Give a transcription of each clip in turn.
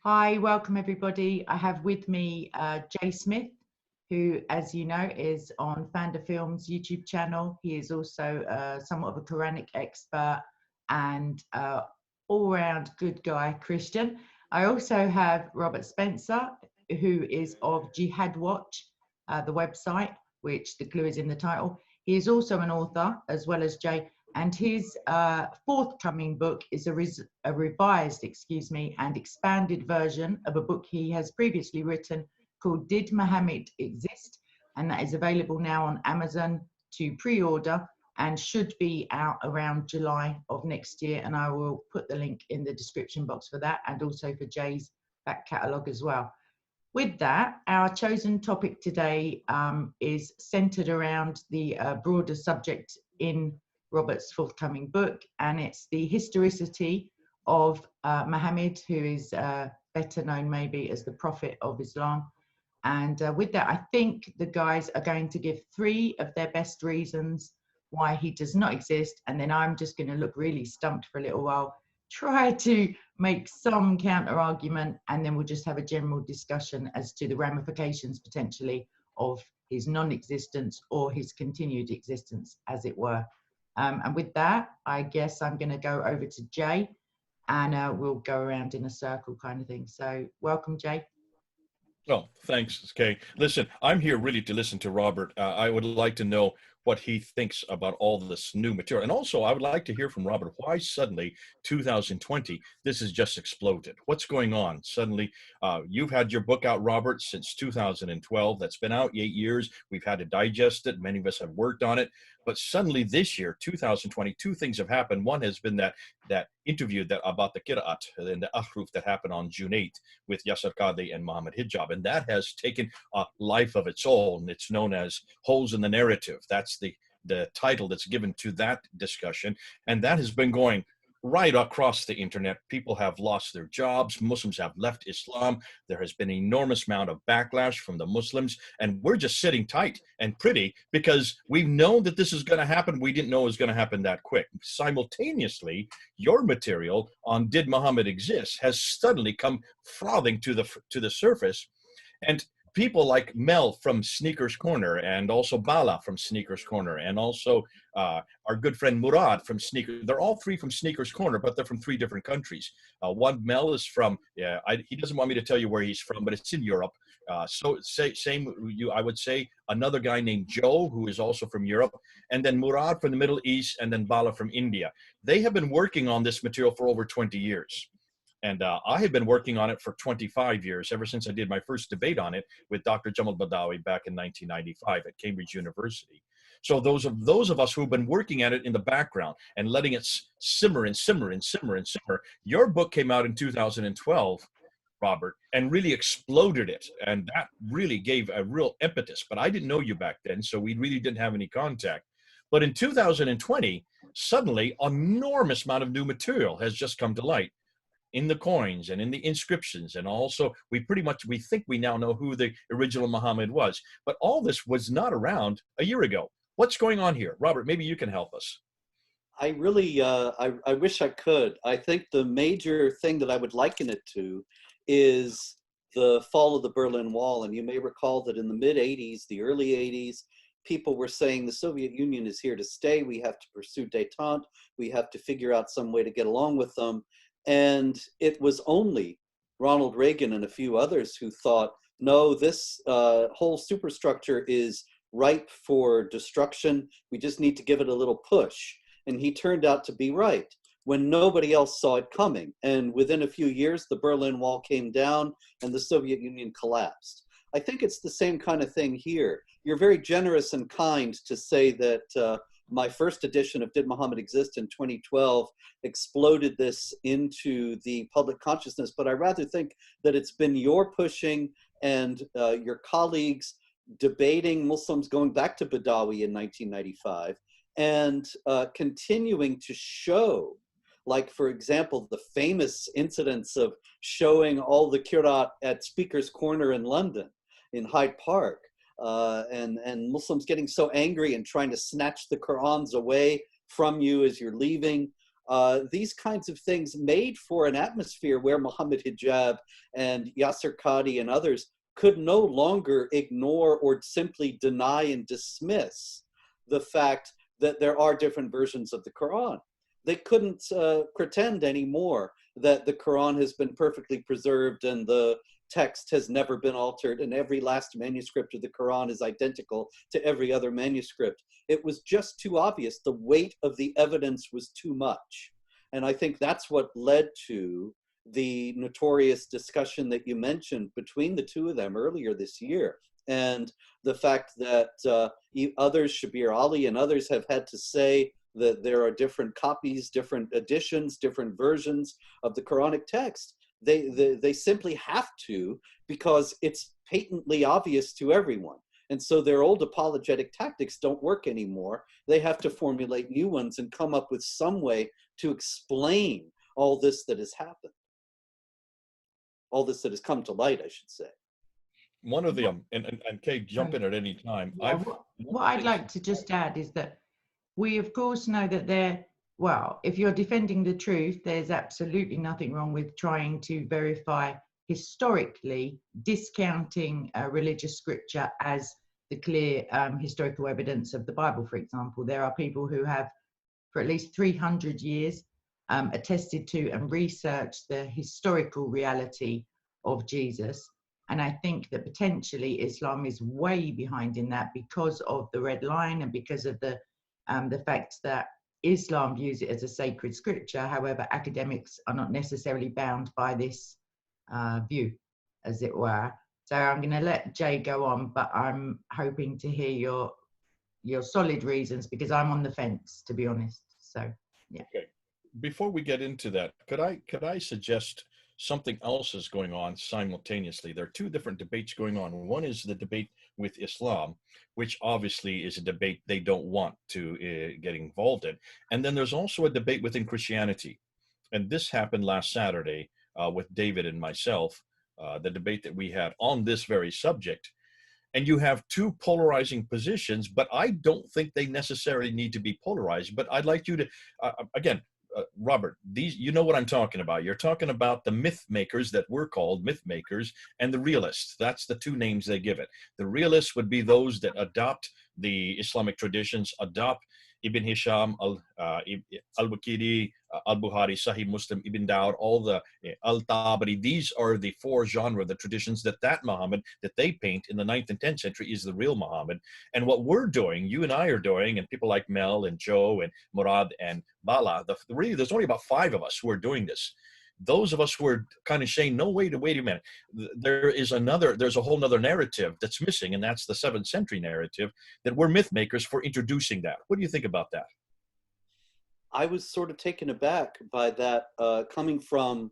Hi, welcome everybody. I have with me Jay Smith, who, as you know, is on Fanda Films YouTube channel. He is also somewhat of a Quranic expert and all-round good guy Christian. I also have Robert Spencer, who is of Jihad Watch, the website, which the clue is in the title. He is also an author, as well as Jay, and his forthcoming book is a revised, and expanded version of a book he has previously written called Did Mohammed Exist? And that is available now on Amazon to pre-order and should be out around July of next year. And I will put the link in the description box for that, and also for Jay's back catalogue as well. With that, our chosen topic today is centered around the broader subject in Robert's forthcoming book, and it's the historicity of Muhammad, who is better known maybe as the Prophet of Islam. And with that, I think the guys are going to give 3 of their best reasons why he does not exist, and then I'm just going to look really stumped for a little while, try to make some counter argument, and then we'll just have a general discussion as to the ramifications potentially of his non-existence or his continued existence, as it were. And with that, I guess I'm going to go over to Jay, and we'll go around in a circle kind of thing. So welcome, Jay. Oh, thanks, Kay. Listen, I'm here really to listen to Robert. I would like to know what he thinks about all this new material. And also, I would like to hear from Robert why suddenly 2020, this has just exploded. What's going on? Suddenly, you've had your book out, Robert, since 2012. That's been out 8 years. We've had to digest it. Many of us have worked on it. But suddenly this year, 2020, 2 things have happened. One has been that interview about the Qira'at and the Ahruf that happened on June 8th with Yasser Qadhi and Mohammed Hijab. And that has taken a life of its own. It's known as Holes in the Narrative. That's the title that's given to that discussion. And that has been going right across the internet. People have lost their jobs. Muslims have left Islam. There has been an enormous amount of backlash from the Muslims. And we're just sitting tight and pretty because we've known that this is going to happen. We didn't know it was going to happen that quick. Simultaneously, your material on Did Muhammad Exist has suddenly come frothing to the surface. And people like Mel from Sneakers Corner, and also Bala from Sneakers Corner, and also our good friend Murad from Sneakers. They're all 3 from Sneakers Corner, but they're from 3 different countries. One, Mel, is from, he doesn't want me to tell you where he's from, but it's in Europe. I would say another guy named Joe, who is also from Europe, and then Murad from the Middle East, and then Bala from India. They have been working on this material for over 20 years. And I had been working on it for 25 years, ever since I did my first debate on it with Dr. Jamal Badawi back in 1995 at Cambridge University. So those of us who've been working at it in the background and letting it simmer and simmer and simmer and simmer, your book came out in 2012, Robert, and really exploded it. And that really gave a real impetus. But I didn't know you back then, so we really didn't have any contact. But in 2020, suddenly, an enormous amount of new material has just come to light in the coins and in the inscriptions. And also we think we now know who the original Muhammad was, but all this was not around a year ago. What's going on here? Robert, maybe you can help us. I really, I wish I could. I think the major thing that I would liken it to is the fall of the Berlin Wall. And you may recall that in the mid 80s, the early 80s, people were saying the Soviet Union is here to stay. We have to pursue détente. We have to figure out some way to get along with them. And it was only Ronald Reagan and a few others who thought, no, this whole superstructure is ripe for destruction. We just need to give it a little push. And he turned out to be right when nobody else saw it coming. And within a few years, the Berlin Wall came down and the Soviet Union collapsed. I think it's the same kind of thing here. You're very generous and kind to say that my first edition of Did Muhammad Exist in 2012 exploded this into the public consciousness, but I rather think that it's been your pushing and your colleagues debating Muslims going back to Badawi in 1995 and continuing to show, like, for example, the famous incidents of showing all the Qur'at at Speaker's Corner in London, in Hyde Park, and Muslims getting so angry and trying to snatch the Qur'ans away from you as you're leaving. these kinds of things made for an atmosphere where Muhammad Hijab and Yasser Qadi and others could no longer ignore or simply deny and dismiss the fact that there are different versions of the Quran. They couldn't pretend anymore that the Quran has been perfectly preserved and the text has never been altered and every last manuscript of the Quran is identical to every other manuscript. It was just too obvious. The weight of the evidence was too much. And I think that's what led to the notorious discussion that you mentioned between the two of them earlier this year. And the fact that others, Shabir Ali and others, have had to say that there are different copies, different editions, different versions of the Quranic text. They simply have to, because it's patently obvious to everyone. And so their old apologetic tactics don't work anymore. They have to formulate new ones and come up with some way to explain all this that has happened. All this that has come to light, I should say. One of the, and Kate, jump in at any time. Yeah, what I'd like to just add is that we, of course, know that well, if you're defending the truth, there's absolutely nothing wrong with trying to verify historically, discounting religious scripture as the clear historical evidence of the Bible, for example. There are people who have, for at least 300 years, attested to and researched the historical reality of Jesus. And I think that potentially Islam is way behind in that because of the red line and because of the fact that Islam views it as a sacred scripture. However, academics are not necessarily bound by this view, as it were. So I'm going to let Jay go on, but I'm hoping to hear your solid reasons, because I'm on the fence, to be honest. So, yeah. Okay. Before we get into that, could I suggest something else is going on simultaneously? There are two different debates going on. One is the debate with Islam, which obviously is a debate they don't want to get involved in. And then there's also a debate within Christianity. And this happened last Saturday with David and myself, the debate that we had on this very subject. And you have two polarizing positions, but I don't think they necessarily need to be polarized. But I'd like you to, again, Robert, you know what I'm talking about. You're talking about the myth makers that we're called myth makers and the realists. That's the two names they give it. The realists would be those that adopt the Islamic traditions, adopt Ibn Hisham, Al-Waqidi, Al-Bukhari, Sahih Muslim, Ibn Dawud, all the Al-Tabari. These are the four genre, the traditions that Muhammad that they paint in the 9th and 10th century is the real Muhammad. And what we're doing, you and I are doing, and people like Mel and Joe and Murad and Bala, really, there's only about 5 of us who are doing this. Those of us who are kind of saying, no, wait a minute. There's a whole nother narrative that's missing, and that's the 7th century narrative, that we're myth makers for introducing that. What do you think about that? I was sort of taken aback by that coming from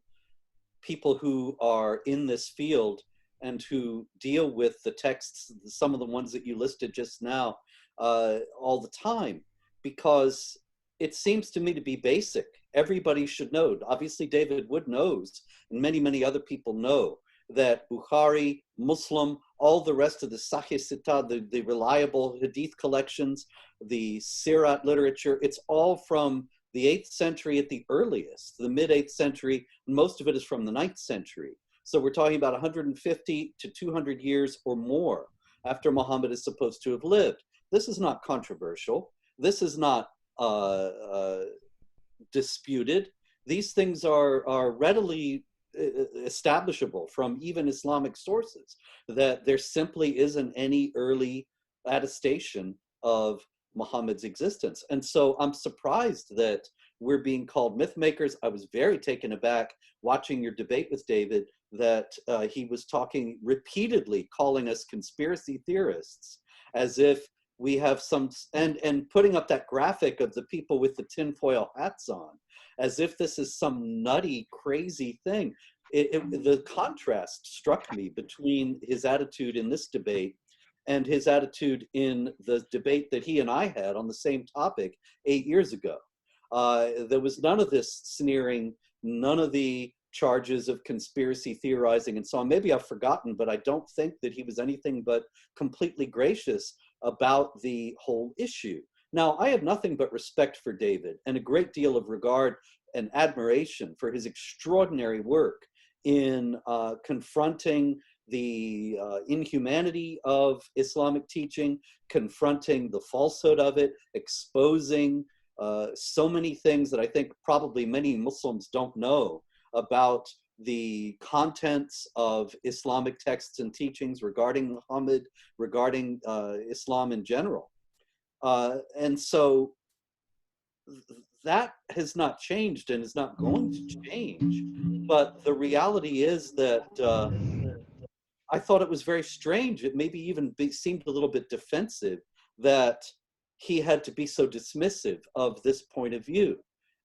people who are in this field and who deal with the texts, some of the ones that you listed just now, all the time, because it seems to me to be basic. Everybody should know. Obviously, David Wood knows, and many, many other people know, that Bukhari, Muslim, all the rest of the Sahih Sita, the reliable Hadith collections, the Sirat literature, it's all from the 8th century at the earliest, the mid-8th century, and most of it is from the 9th century. So we're talking about 150 to 200 years or more after Muhammad is supposed to have lived. This is not controversial. This is not disputed. These things are readily establishable from even Islamic sources, that there simply isn't any early attestation of Muhammad's existence. And so I'm surprised that we're being called myth makers. I was very taken aback watching your debate with David that he was talking repeatedly, calling us conspiracy theorists, as if we have some, and putting up that graphic of the people with the tinfoil hats on, as if this is some nutty, crazy thing. The contrast struck me between his attitude in this debate and his attitude in the debate that he and I had on the same topic 8 years ago. There was none of this sneering, none of the charges of conspiracy theorizing and so on. Maybe I've forgotten, but I don't think that he was anything but completely gracious about the whole issue. Now, I have nothing but respect for David and a great deal of regard and admiration for his extraordinary work in confronting the inhumanity of Islamic teaching, confronting the falsehood of it, exposing so many things that I think probably many Muslims don't know about the contents of Islamic texts and teachings regarding Muhammad, regarding Islam in general. And so that has not changed and is not going to change. But the reality is that I thought it was very strange. It maybe even seemed a little bit defensive that he had to be so dismissive of this point of view.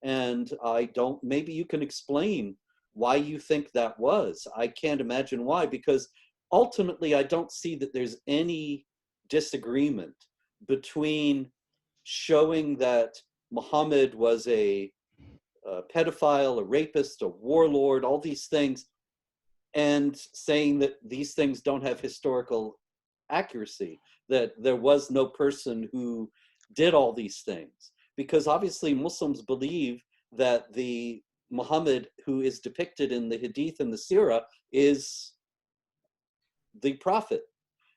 And I don't, maybe you can explain why you think that was. I can't imagine why, because ultimately I don't see that there's any disagreement between showing that Muhammad was a pedophile, a rapist, a warlord, all these things, and saying that these things don't have historical accuracy, that there was no person who did all these things. Because obviously Muslims believe that the Muhammad who is depicted in the Hadith and the Sirah is the prophet.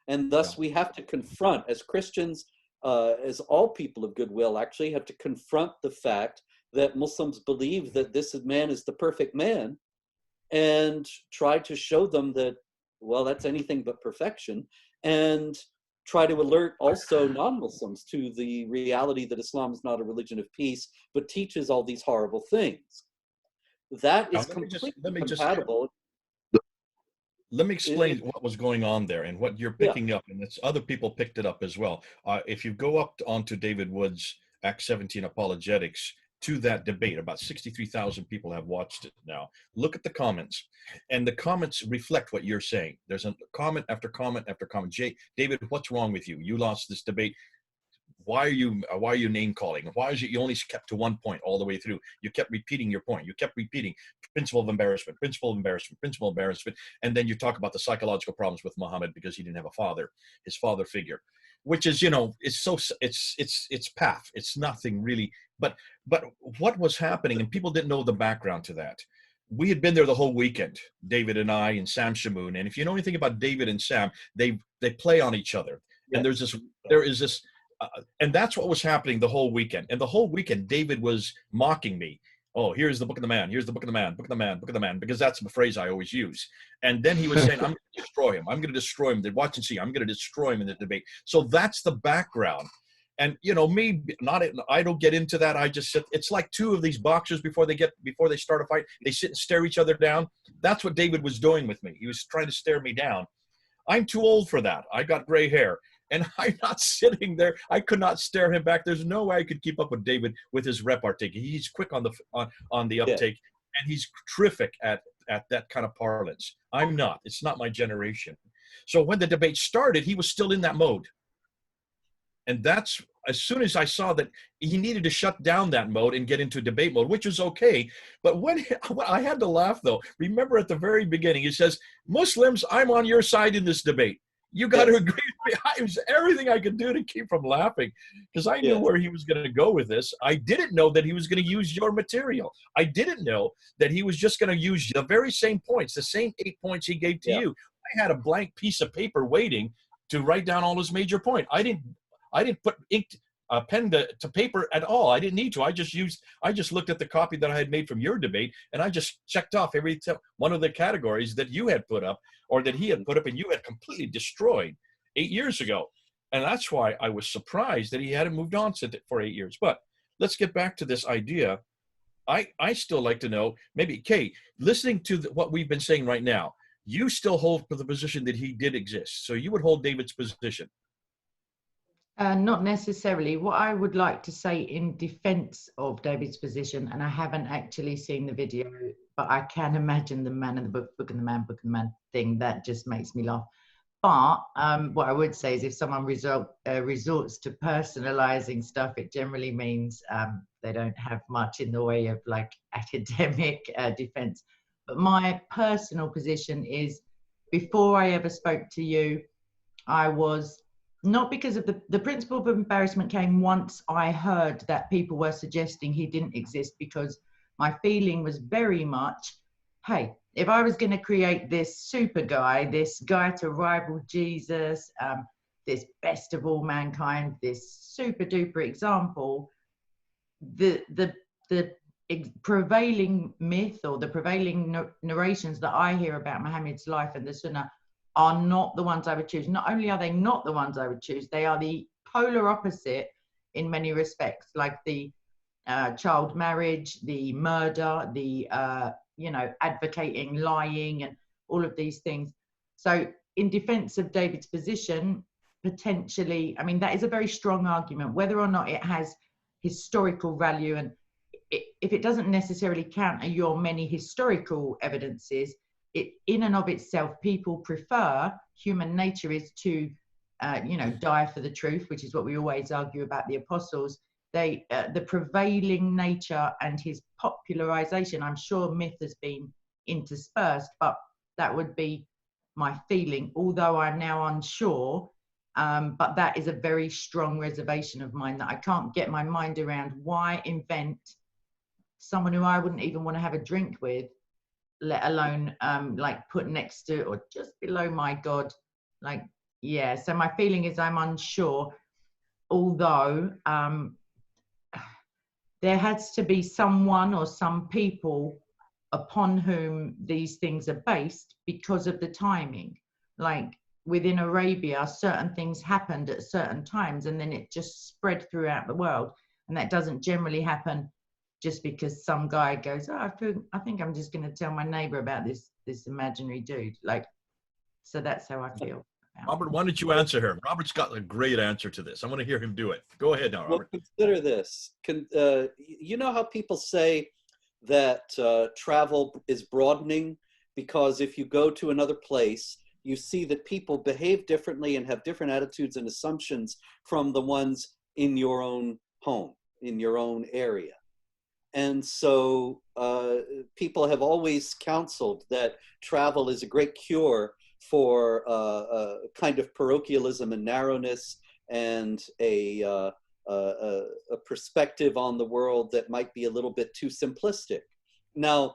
And thus we have to confront, as Christians, as all people of goodwill actually have to confront the fact that Muslims believe that this man is the perfect man, and try to show them that, well, that's anything but perfection, and try to alert also non-Muslims to the reality that Islam is not a religion of peace, but teaches all these horrible things. That is completely compatible. Let me explain what was going on there and what you're picking up, and it's other people picked it up as well. If you go up onto David Wood's Act 17 apologetics, to that debate, about 63,000 people have watched it now. Look at the comments, and the comments reflect what you're saying. There's a comment after comment after comment. David, what's wrong with you? You lost this debate. Why are you name calling? Why is it you only kept to one point all the way through? You kept repeating your point. You kept repeating principle of embarrassment, principle of embarrassment, principle of embarrassment, and then you talk about the psychological problems with Muhammad because he didn't have a father, his father figure, which is, you know, it's path. It's nothing really. But what was happening, and people didn't know the background to that. We had been there the whole weekend, David and I and Sam Shamoon. And if you know anything about David and Sam, they play on each other. And there is this, and that's what was happening the whole weekend. And the whole weekend, David was mocking me. Oh, here's the book of the man. Here's the book of the man, book of the man, book of the man, because that's the phrase I always use. And then he was saying, I'm going to destroy him. I'm going to destroy him. Watch and see. I'm going to destroy him in the debate. So that's the background. And, you know, I don't get into that. I just sit. It's like two of these boxers before they start a fight, they sit and stare each other down. That's what David was doing with me. He was trying to stare me down. I'm too old for that. I got gray hair. And I'm not sitting there. I could not stare him back. There's no way I could keep up with David with his repartee. He's quick on the uptake, and he's terrific at that kind of parlance. I'm not. It's not my generation. So when the debate started, he was still in that mode. And that's, as soon as I saw that he needed to shut down that mode and get into debate mode, which was okay. But when I had to laugh, though, remember at the very beginning, he says, Muslims, I'm on your side in this debate. You got to agree with me. It was everything I could do to keep from laughing, because I knew where he was going to go with this. I didn't know that he was going to use your material. I didn't know that he was just going to use the very same points, the same 8 points he gave to you. I had a blank piece of paper waiting to write down all his major points. I didn't put pen to paper at all. I didn't need to. I just looked at the copy that I had made from your debate, and I just checked off every one of the categories that you had put up, or that he had put up, and you had completely destroyed 8 years ago. And that's why I was surprised that he hadn't moved on for 8 years. But let's get back to this idea. I still like to know, maybe, Kay, listening to what we've been saying right now, you still hold for the position that he did exist. So you would hold David's position. Not necessarily. What I would like to say in defense of David's position, and I haven't actually seen the video, but I can imagine the man in the book, book and the man thing, that just makes me laugh. But what I would say is if someone resorts to personalizing stuff, it generally means they don't have much in the way of like academic defense. But my personal position is, before I ever spoke to you, I was not because of the principle of embarrassment came once I heard that people were suggesting he didn't exist, because my feeling was very much, hey, if I was going to create this super guy, this guy to rival Jesus, this best of all mankind, this super duper example, the prevailing myth or the prevailing narrations that I hear about Muhammad's life and the Sunnah are not the ones I would choose. Not only are they not the ones I would choose, they are the polar opposite in many respects, like the child marriage, the murder, the advocating lying, and all of these things. So in defense of David's position, potentially, I mean, that is a very strong argument. Whether or not it has historical value, and if it doesn't necessarily counter your many historical evidences, it in and of itself, people prefer, human nature is to die for the truth, which is what we always argue about the apostles. They the prevailing nature and his popularization, I'm sure myth has been interspersed, but that would be my feeling, although I'm now unsure. But that is a very strong reservation of mine, that I can't get my mind around. Why invent someone who I wouldn't even want to have a drink with, let alone like put next to or just below my God? Like, yeah, so my feeling is I'm unsure, although there has to be someone or some people upon whom these things are based because of the timing. Like within Arabia, certain things happened at certain times, and then it just spread throughout the world. And that doesn't generally happen just because some guy goes, oh, I think I'm just going to tell my neighbor about this imaginary dude. Like, so that's how I feel. Robert, why don't you answer her? Robert's got a great answer to this. I want to hear him do it. Go ahead now, Robert. Well, consider this. You know how people say that travel is broadening because if you go to another place, you see that people behave differently and have different attitudes and assumptions from the ones in your own home, in your own area. And so people have always counseled that travel is a great cure for a kind of parochialism and narrowness, and a perspective on the world that might be a little bit too simplistic. Now,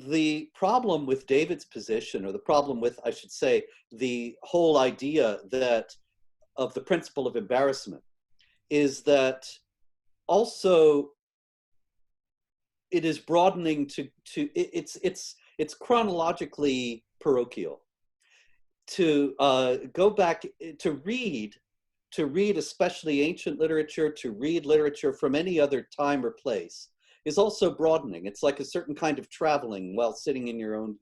the problem with David's position, or the problem with, I should say, the whole idea that of the principle of embarrassment, is that also it is broadening to it's chronologically parochial. To go back to read especially ancient literature, to read literature from any other time or place, is also broadening. It's like a certain kind of traveling while sitting in your own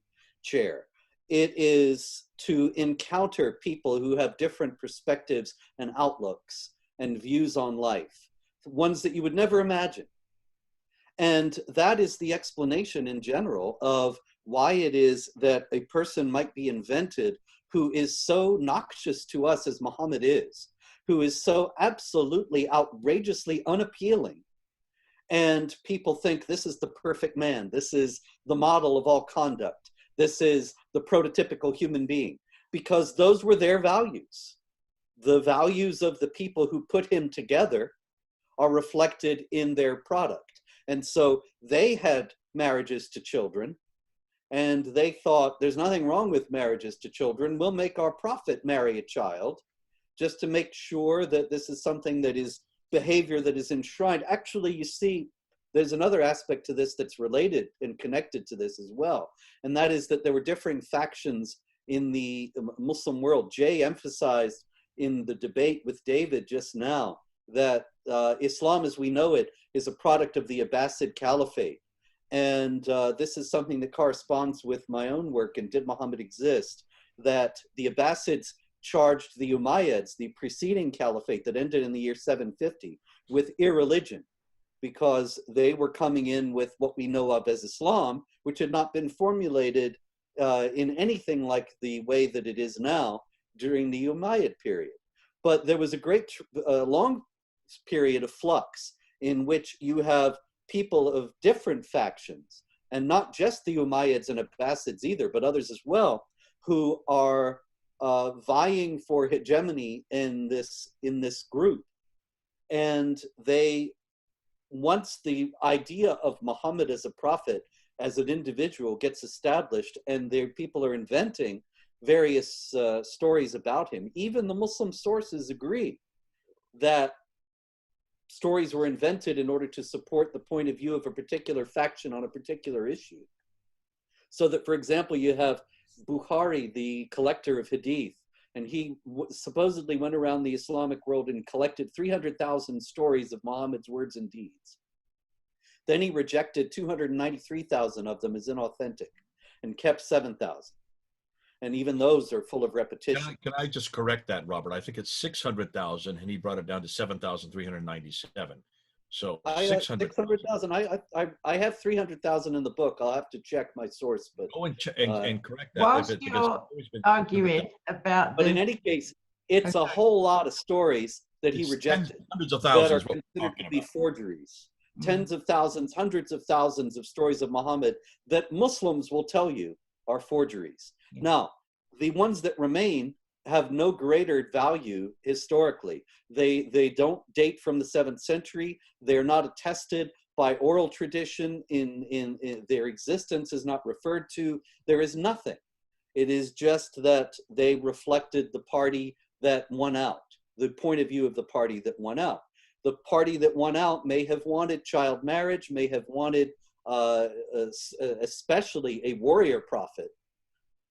chair. It is to encounter people who have different perspectives and outlooks and views on life, ones that you would never imagine. And that is the explanation in general of why it is that a person might be invented who is so noxious to us as Muhammad is, who is so absolutely outrageously unappealing. And people think this is the perfect man. This is the model of all conduct. This is the prototypical human being, because those were their values. The values of the people who put him together are reflected in their product. And so they had marriages to children, and they thought there's nothing wrong with marriages to children. We'll make our prophet marry a child just to make sure that this is something that is behavior that is enshrined. Actually, you see, there's another aspect to this that's related and connected to this as well. And that is that there were differing factions in the Muslim world. Jay emphasized in the debate with David just now that Islam as we know it is a product of the Abbasid Caliphate. And this is something that corresponds with my own work in Did Muhammad Exist? That the Abbasids charged the Umayyads, the preceding caliphate that ended in the year 750, with irreligion, because they were coming in with what we know of as Islam, which had not been formulated in anything like the way that it is now during the Umayyad period. But there was a great long period of flux in which you have people of different factions, and not just the Umayyads and Abbasids either, but others as well, who are vying for hegemony in this group. And once the idea of Muhammad as a prophet, as an individual, gets established, and people are inventing various stories about him, even the Muslim sources agree that stories were invented in order to support the point of view of a particular faction on a particular issue. So that, for example, you have Bukhari, the collector of hadith, and he supposedly went around the Islamic world and collected 300,000 stories of Muhammad's words and deeds. Then he rejected 293,000 of them as inauthentic and kept 7,000. And even those are full of repetition. Can I just correct that, Robert? I think it's 600,000, and he brought it down to 7,397. So 600,000. I have 300,000 in the book. I'll have to check my source, but go and correct that. Whilst you're arguing about, but in any case, it's a whole lot of stories that he rejected, hundreds of thousands that are considered to be forgeries. Tens of thousands, hundreds of thousands of stories of Muhammad that Muslims will tell you are forgeries. Now, the ones that remain have no greater value historically. They don't date from the 7th century. They're not attested by oral tradition. In their existence is not referred to. There is nothing. It is just that they reflected the party that won out, the point of view of the party that won out. The party that won out may have wanted child marriage, may have wanted especially a warrior prophet,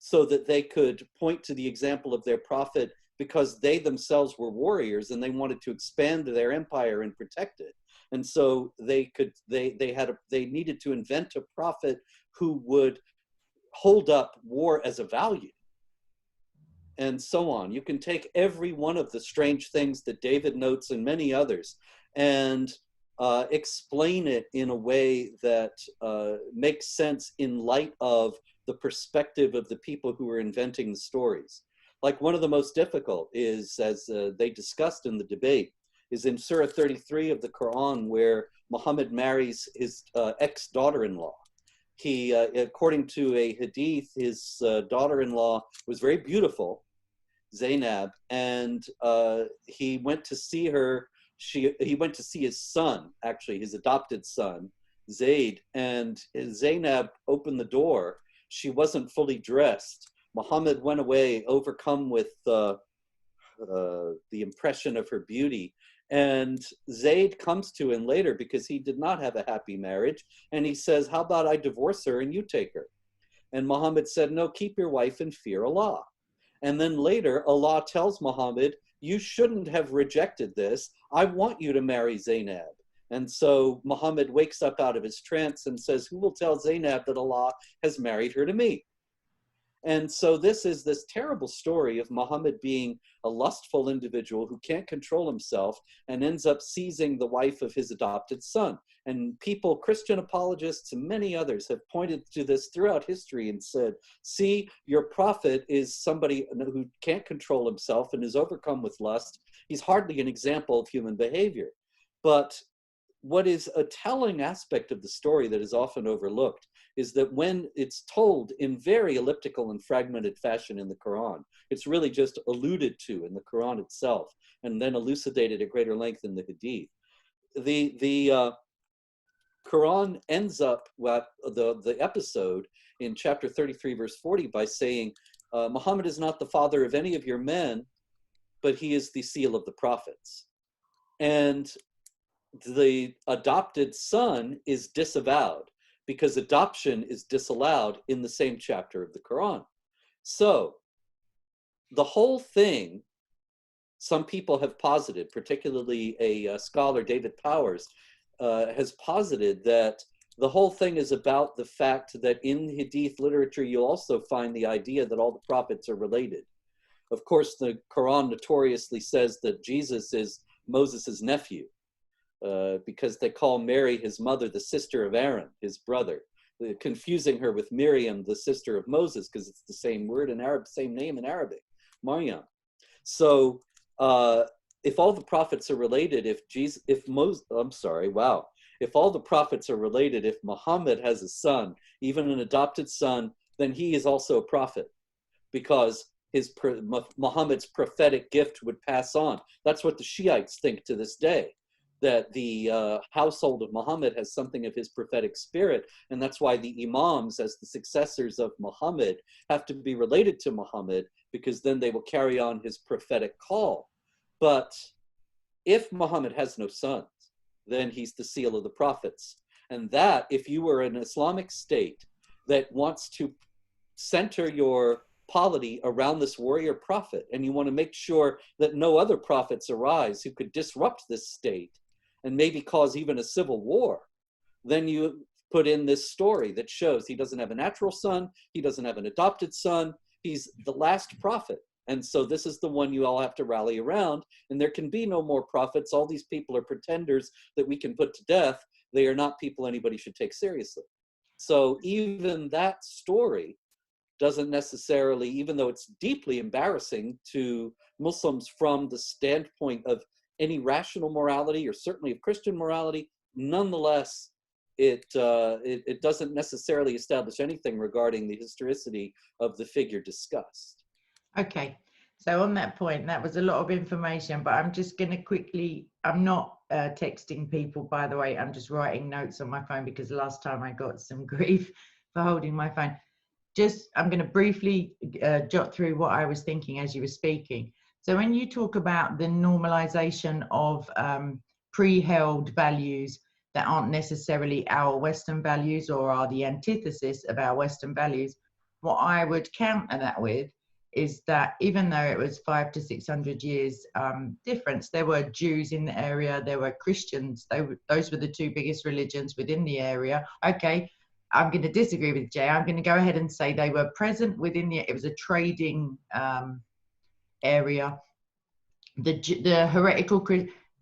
so that they could point to the example of their prophet, because they themselves were warriors and they wanted to expand their empire and protect it. And so they needed to invent a prophet who would hold up war as a value, and so on. You can take every one of the strange things that David notes and many others and explain it in a way that makes sense in light of the perspective of the people who are inventing the stories. Like, one of the most difficult is, as they discussed in the debate, is in Surah 33 of the Quran, where Muhammad marries his ex-daughter-in-law. He, according to a hadith, his daughter-in-law was very beautiful, Zainab, and he went to see her. He went to see his son, actually, his adopted son, Zayd, and Zainab opened the door. She wasn't fully dressed. Muhammad went away, overcome with the impression of her beauty. And Zayd comes to him later, because he did not have a happy marriage. And he says, how about I divorce her and you take her? And Muhammad said, no, keep your wife and fear Allah. And then later, Allah tells Muhammad, you shouldn't have rejected this. I want you to marry Zainab. And so Muhammad wakes up out of his trance and says, who will tell Zainab that Allah has married her to me? And so this is this terrible story of Muhammad being a lustful individual who can't control himself and ends up seizing the wife of his adopted son. And people, Christian apologists and many others, have pointed to this throughout history and said, see, your prophet is somebody who can't control himself and is overcome with lust. He's hardly an example of human behavior. But what is a telling aspect of the story that is often overlooked is that when it's told in very elliptical and fragmented fashion in the Quran, it's really just alluded to in the Quran itself and then elucidated at greater length in the Hadith. The Quran ends up with the episode in chapter 33, verse 40 by saying, Muhammad is not the father of any of your men, but he is the seal of the prophets. And the adopted son is disavowed, because adoption is disallowed in the same chapter of the Quran. So the whole thing, some people have posited, particularly a scholar, David Powers, has posited that the whole thing is about the fact that in Hadith literature, you'll also find the idea that all the prophets are related. Of course, the Quran notoriously says that Jesus is Moses' nephew, because they call Mary, his mother, the sister of Aaron, his brother, confusing her with Miriam, the sister of Moses, because it's the same word in Arab, same name in Arabic, Maryam. So if all the prophets are related, if all the prophets are related, if Muhammad has a son, even an adopted son, then he is also a prophet, because Muhammad's prophetic gift would pass on. That's what the Shiites think to this day, that the household of Muhammad has something of his prophetic spirit, and that's why the imams, as the successors of Muhammad, have to be related to Muhammad, because then they will carry on his prophetic call. But if Muhammad has no sons, then he's the seal of the prophets. And that, if you were an Islamic state that wants to center your polity around this warrior prophet, and you want to make sure that no other prophets arise who could disrupt this state and maybe cause even a civil war, then you put in this story that shows he doesn't have a natural son, he doesn't have an adopted son, he's the last prophet. And so this is the one you all have to rally around, and there can be no more prophets. All these people are pretenders that we can put to death. They are not people anybody should take seriously. So even that story doesn't necessarily, even though it's deeply embarrassing to Muslims from the standpoint of any rational morality, or certainly of Christian morality, nonetheless, it doesn't necessarily establish anything regarding the historicity of the figure discussed. Okay, so on that point, that was a lot of information, but I'm just going to quickly, I'm not texting people, by the way, I'm just writing notes on my phone, because last time I got some grief for holding my phone. I'm going to briefly jot through what I was thinking as you were speaking. So when you talk about the normalization of pre-held values that aren't necessarily our Western values, or are the antithesis of our Western values, what I would counter that with is that even though it was 500 to 600 years difference, there were Jews in the area, there were Christians, those were the two biggest religions within the area. Okay, I'm going to disagree with Jay. I'm going to go ahead and say they were present within it was a trading area. The heretical,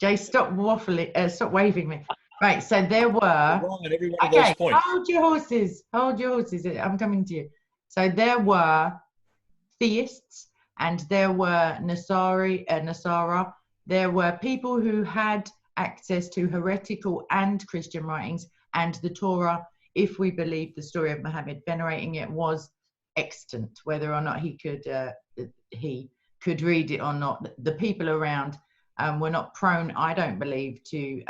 Jay, stop waffling, stop waving me. Right, so there were, wrong at every one of those points. hold your horses, I'm coming to you. So there were theists, and there were Nasara, there were people who had access to heretical and Christian writings, and the Torah, if we believe the story of Muhammad, venerating it, was extant. Whether or not he could read it or not, the people around were not prone, I don't believe, to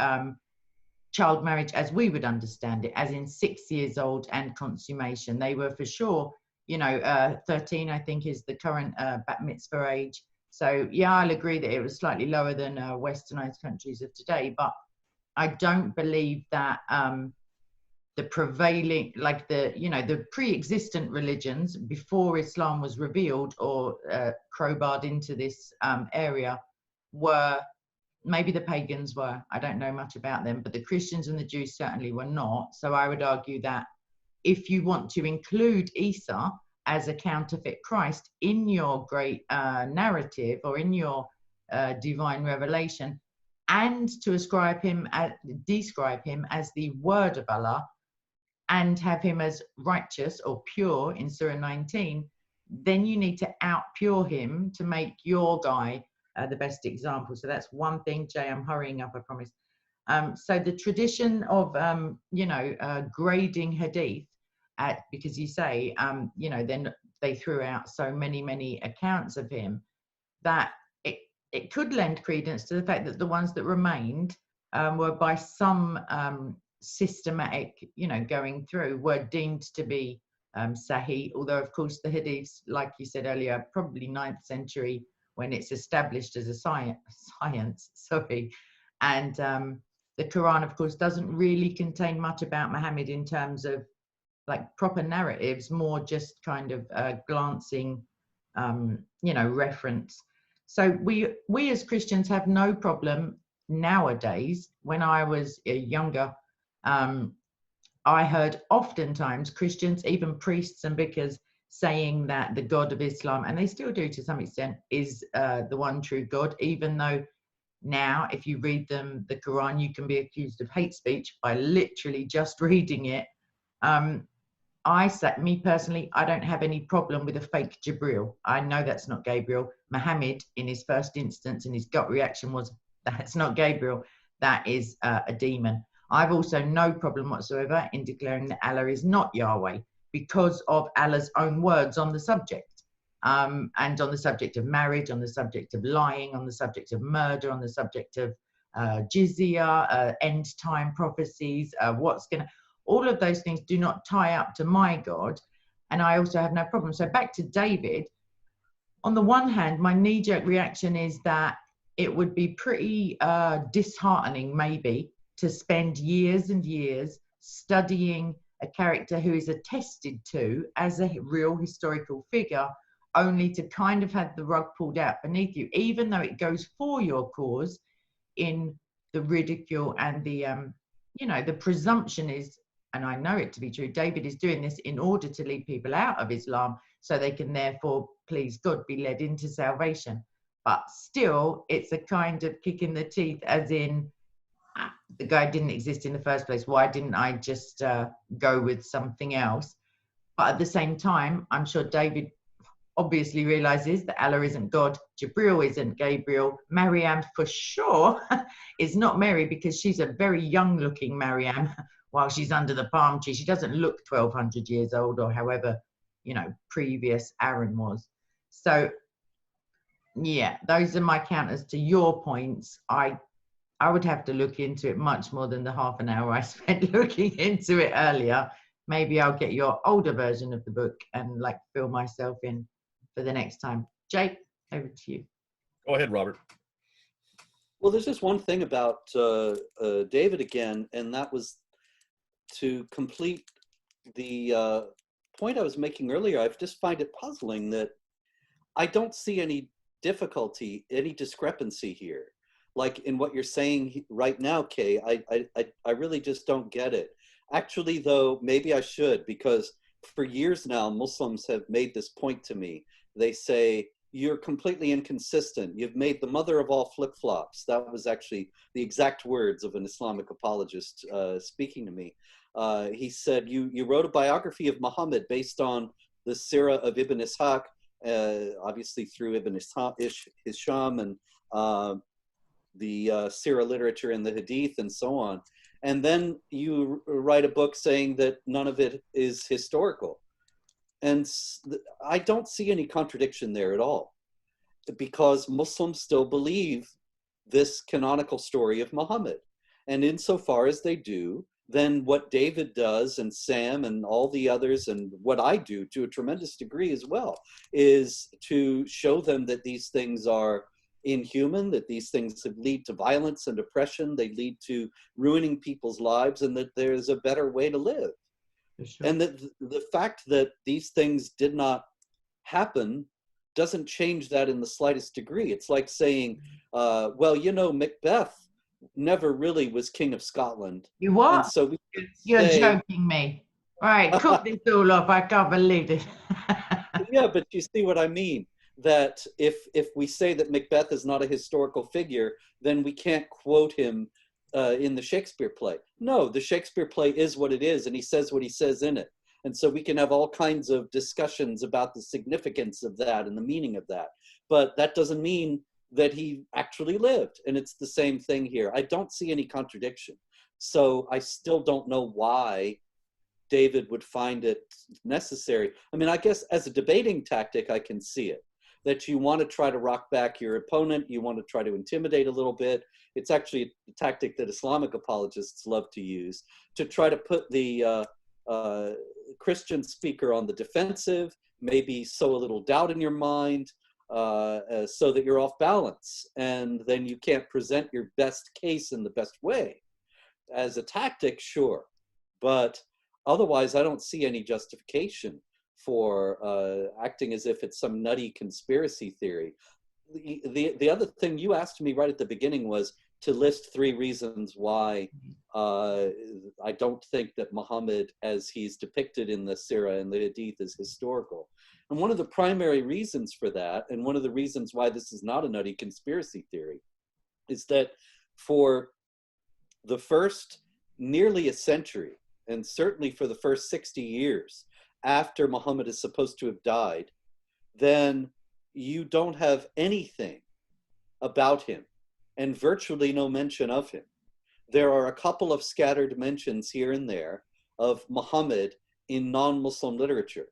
child marriage as we would understand it, as in 6 years old and consummation. They were for sure, 13, I think, is the current bat mitzvah age. So yeah, I'll agree that it was slightly lower than westernized countries of today, but I don't believe that the prevailing, like the pre-existent religions before Islam was revealed or crowbarred into this area were, maybe the pagans were, I don't know much about them, but the Christians and the Jews certainly were not. So I would argue that if you want to include Isa as a counterfeit Christ in your great narrative, or in your divine revelation, and to describe him as the word of Allah, and have him as righteous or pure in Surah 19, then you need to out-pure him to make your guy the best example. So that's one thing. Jay, I'm hurrying up, I promise. So the tradition of, grading hadith, because you say, then they threw out so many accounts of him, that it could lend credence to the fact that the ones that remained were by some systematic, going through, were deemed to be sahih, although of course the hadiths, like you said earlier, probably 9th century when it's established as a science, sorry. And the Quran, of course, doesn't really contain much about Muhammad in terms of like proper narratives, more just kind of glancing, reference. So we as Christians have no problem nowadays. When I was younger, I heard oftentimes Christians, even priests and vicars, saying that the God of Islam, and they still do to some extent, is the one true God, even though now, if you read the Quran, you can be accused of hate speech by literally just reading it. Me personally, I don't have any problem with a fake Jibril. I know that's not Gabriel. Muhammad, in his first instance, in his gut reaction was, that's not Gabriel, that is a demon. I've also no problem whatsoever in declaring that Allah is not Yahweh, because of Allah's own words on the subject. and on the subject of marriage, on the subject of lying, on the subject of murder, on the subject of jizya, end time prophecies, all of those things do not tie up to my God. And I also have no problem. So back to David, on the one hand, my knee-jerk reaction is that it would be pretty disheartening, maybe, to spend years and years studying a character who is attested to as a real historical figure, only to kind of have the rug pulled out beneath you, even though it goes for your cause in the ridicule and the, the presumption is, and I know it to be true, David is doing this in order to lead people out of Islam so they can therefore, please God, be led into salvation. But still, it's a kind of kick in the teeth, as in, the guy didn't exist in the first place. Why didn't I just go with something else? But at the same time, I'm sure David obviously realizes that Allah isn't God, Jibril isn't Gabriel, Maryam for sure is not Mary, because she's a very young looking Maryam while she's under the palm tree. She doesn't look 1200 years old, or however, previous Aaron was. So yeah, those are my counters to your points. I would have to look into it much more than the half an hour I spent looking into it earlier. Maybe I'll get your older version of the book and fill myself in for the next time. Jake, over to you. Go ahead, Robert. Well, there's just one thing about David again, and that was to complete the point I was making earlier. I just find it puzzling that I don't see any difficulty, any discrepancy here. Like in what you're saying right now, Kay, I really just don't get it. Actually, though, maybe I should, because for years now, Muslims have made this point to me. They say, you're completely inconsistent. You've made the mother of all flip-flops. That was actually the exact words of an Islamic apologist speaking to me. He said, you wrote a biography of Muhammad based on the Sirah of Ibn Ishaq, obviously through Ibn Hisham and the Sirah literature and the Hadith and so on. And then you write a book saying that none of it is historical. And I don't see any contradiction there at all, because Muslims still believe this canonical story of Muhammad. And insofar as they do, then what David does and Sam and all the others, and what I do to a tremendous degree as well, is to show them that these things are inhuman, that these things lead to violence and oppression, they lead to ruining people's lives, and that there's a better way to live. Sure. And that the fact that these things did not happen doesn't change that in the slightest degree. It's like saying, well, Macbeth never really was king of Scotland. You what? And so you're joking me. All right, cut this all off. I can't believe it. Yeah, but you see what I mean? That if we say that Macbeth is not a historical figure, then we can't quote him in the Shakespeare play. No, the Shakespeare play is what it is, and he says what he says in it. And so we can have all kinds of discussions about the significance of that and the meaning of that. But that doesn't mean that he actually lived. And it's the same thing here. I don't see any contradiction. So I still don't know why David would find it necessary. I mean, I guess as a debating tactic, I can see it. That you want to try to rock back your opponent, you want to try to intimidate a little bit. It's actually a tactic that Islamic apologists love to use, to try to put the Christian speaker on the defensive, maybe sow a little doubt in your mind, so that you're off balance, and then you can't present your best case in the best way. As a tactic, sure, but otherwise I don't see any justification for acting as if it's some nutty conspiracy theory. The other thing you asked me right at the beginning was to list 3 reasons why I don't think that Muhammad, as he's depicted in the Sirah and the Hadith, is historical. And one of the primary reasons for that, and one of the reasons why this is not a nutty conspiracy theory, is that for the first nearly a century, and certainly for the first 60 years, after Muhammad is supposed to have died, then you don't have anything about him and virtually no mention of him. There are a couple of scattered mentions here and there of Muhammad in non-Muslim literature.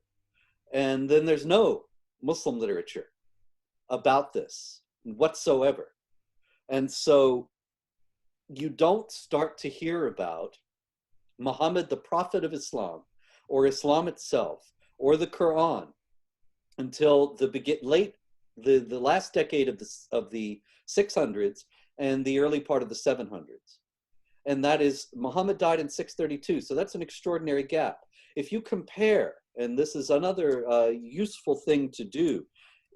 And then there's no Muslim literature about this whatsoever. And so you don't start to hear about Muhammad, the prophet of Islam, or Islam itself, or the Quran, until the last decade of the 600s and the early part of the 700s. And that is, Muhammad died in 632, so that's an extraordinary gap. If you compare, and this is another useful thing to do,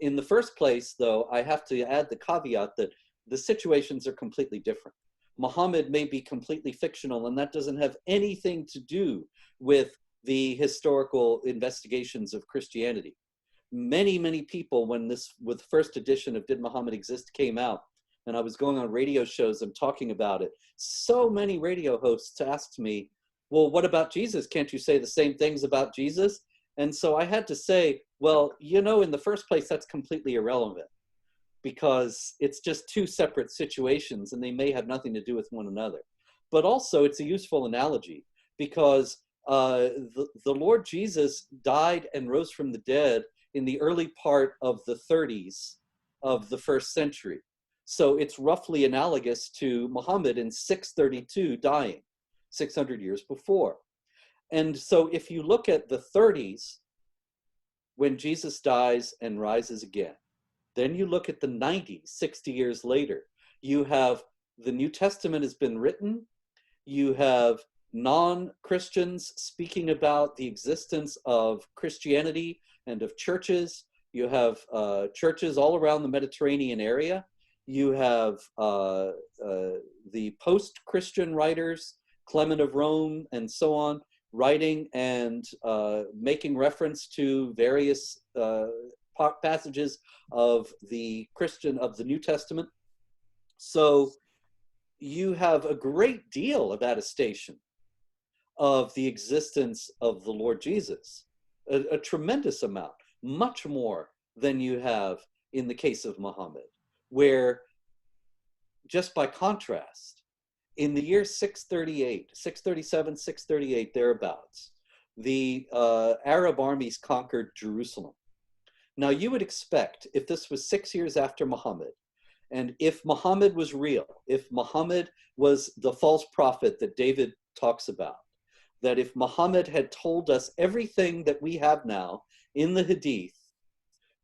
in the first place, though, I have to add the caveat that the situations are completely different. Muhammad may be completely fictional, and that doesn't have anything to do with the historical investigations of Christianity. Many, many people, when with the first edition of Did Muhammad Exist came out, and I was going on radio shows and talking about it, so many radio hosts asked me, well, what about Jesus? Can't you say the same things about Jesus? And so I had to say, well, in the first place, that's completely irrelevant, because it's just two separate situations and they may have nothing to do with one another. But also it's a useful analogy, because the Lord Jesus died and rose from the dead in the early part of the 30s of the first century. So it's roughly analogous to Muhammad in 632 dying, 600 years before. And so if you look at the 30s, when Jesus dies and rises again, then you look at the 90s, 60 years later, you have the New Testament has been written, you have non-Christians speaking about the existence of Christianity and of churches, you have churches all around the Mediterranean area, you have the post-Christian writers, Clement of Rome and so on, writing and making reference to various passages of the New Testament. So you have a great deal of attestation of the existence of the Lord Jesus, a tremendous amount, much more than you have in the case of Muhammad, where, just by contrast, in the year 638, 637, 638, thereabouts, the Arab armies conquered Jerusalem. Now, you would expect, if this was 6 years after Muhammad, and if Muhammad was real, if Muhammad was the false prophet that David talks about, that if Muhammad had told us everything that we have now in the Hadith,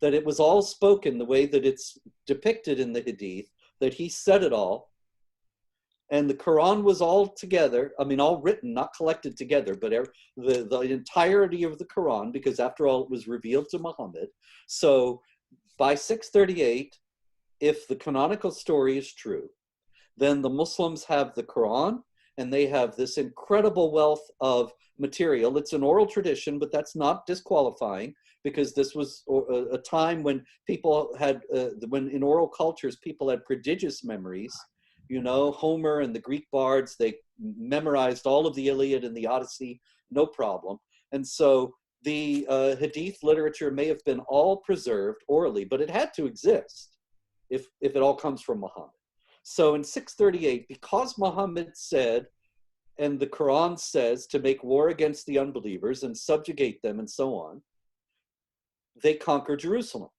that it was all spoken the way that it's depicted in the Hadith, that he said it all, and the Quran was all together, all written, not collected together, but the entirety of the Quran, because after all, it was revealed to Muhammad. So by 638, if the canonical story is true, then the Muslims have the Quran, and they have this incredible wealth of material. It's an oral tradition, but that's not disqualifying, because this was a time when people had, when in oral cultures, people had prodigious memories. Homer and the Greek bards, they memorized all of the Iliad and the Odyssey, no problem. And so the Hadith literature may have been all preserved orally, but it had to exist if it all comes from Muhammad. So in 638, because Muhammad said, and the Quran says, to make war against the unbelievers and subjugate them and so on, they conquer Jerusalem.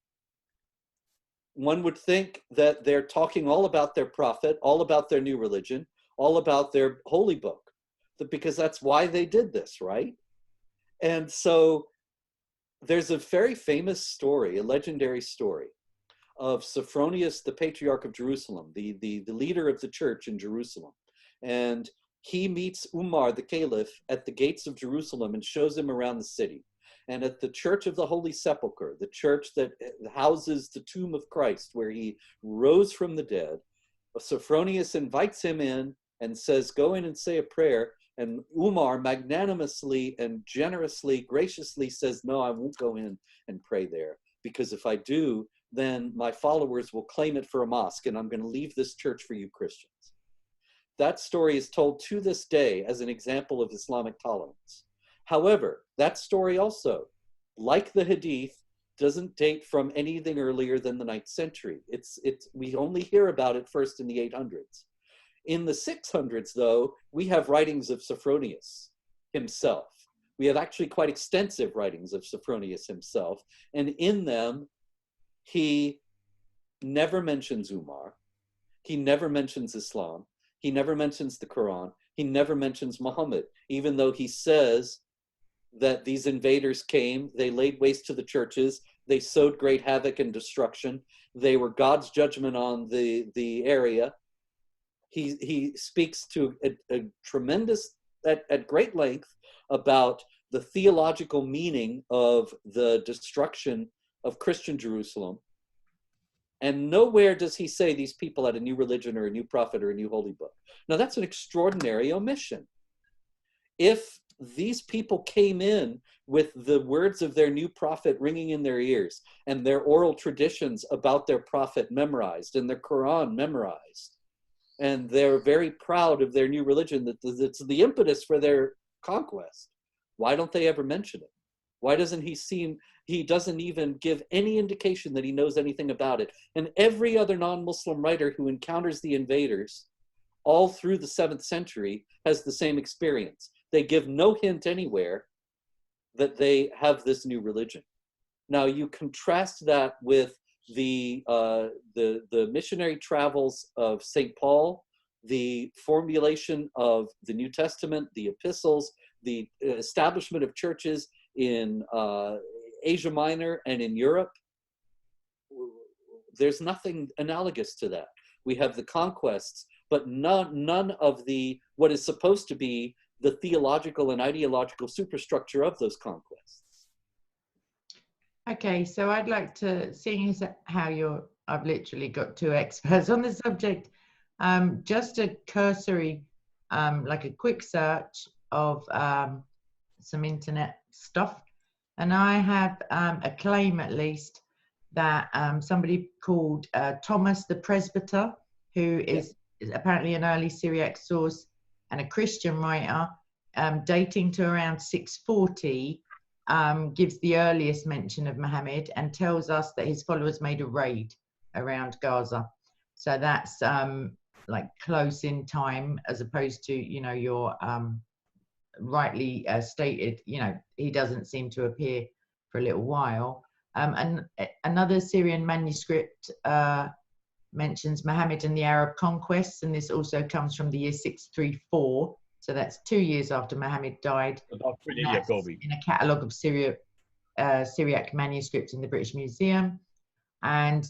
One would think that they're talking all about their prophet, all about their new religion, all about their holy book, because that's why they did this, right? And so there's a very famous story, a legendary story, of Sophronius, the Patriarch of Jerusalem, the leader of the church in Jerusalem. And he meets Umar, the Caliph, at the gates of Jerusalem and shows him around the city. And at the Church of the Holy Sepulchre, the church that houses the tomb of Christ, where he rose from the dead, Sophronius invites him in and says, go in and say a prayer. And Umar magnanimously and generously, graciously says, no, I won't go in and pray there, because if I do, then my followers will claim it for a mosque, and I'm going to leave this church for you Christians. That story is told to this day as an example of Islamic tolerance. However, that story also, like the Hadith, doesn't date from anything earlier than the 9th century. We only hear about it first in the 800s. In the 600s, though, we have writings of Sophronius himself, We have actually quite extensive writings of Sophronius himself, and in them, he never mentions Umar, he never mentions Islam, he never mentions the Quran, he never mentions Muhammad, even though he says that these invaders came, they laid waste to the churches, they sowed great havoc and destruction, they were God's judgment on the area. He speaks to a tremendous, at great length, about the theological meaning of the destruction of Christian Jerusalem. And nowhere does he say these people had a new religion or a new prophet or a new holy book. Now, that's an extraordinary omission. If these people came in with the words of their new prophet ringing in their ears and their oral traditions about their prophet memorized and their Quran memorized, and they're very proud of their new religion, that's the impetus for their conquest, why don't they ever mention it? Why doesn't he doesn't even give any indication that he knows anything about it. And every other non-Muslim writer who encounters the invaders all through the 7th century has the same experience. They give no hint anywhere that they have this new religion. Now you contrast that with the missionary travels of St. Paul, the formulation of the New Testament, the epistles, the establishment of churches in Asia Minor and in Europe. There's nothing analogous to that. We have the conquests, but none of the what is supposed to be the theological and ideological superstructure of those conquests. Okay, so I'd like to, seeing as how I've literally got 2 experts on the subject, just a cursory, like a quick search of some internet stuff. And I have a claim, at least, that somebody called Thomas the Presbyter, who is apparently an early Syriac source and a Christian writer, dating to around 640, gives the earliest mention of Muhammad and tells us that his followers made a raid around Gaza. So that's like close in time, as opposed to, your rightly stated, he doesn't seem to appear for a little while. And another Syrian manuscript mentions Muhammad and the Arab conquests, and this also comes from the year 634. So that's 2 years after Muhammad died. In a catalogue of Syriac manuscripts in the British Museum. And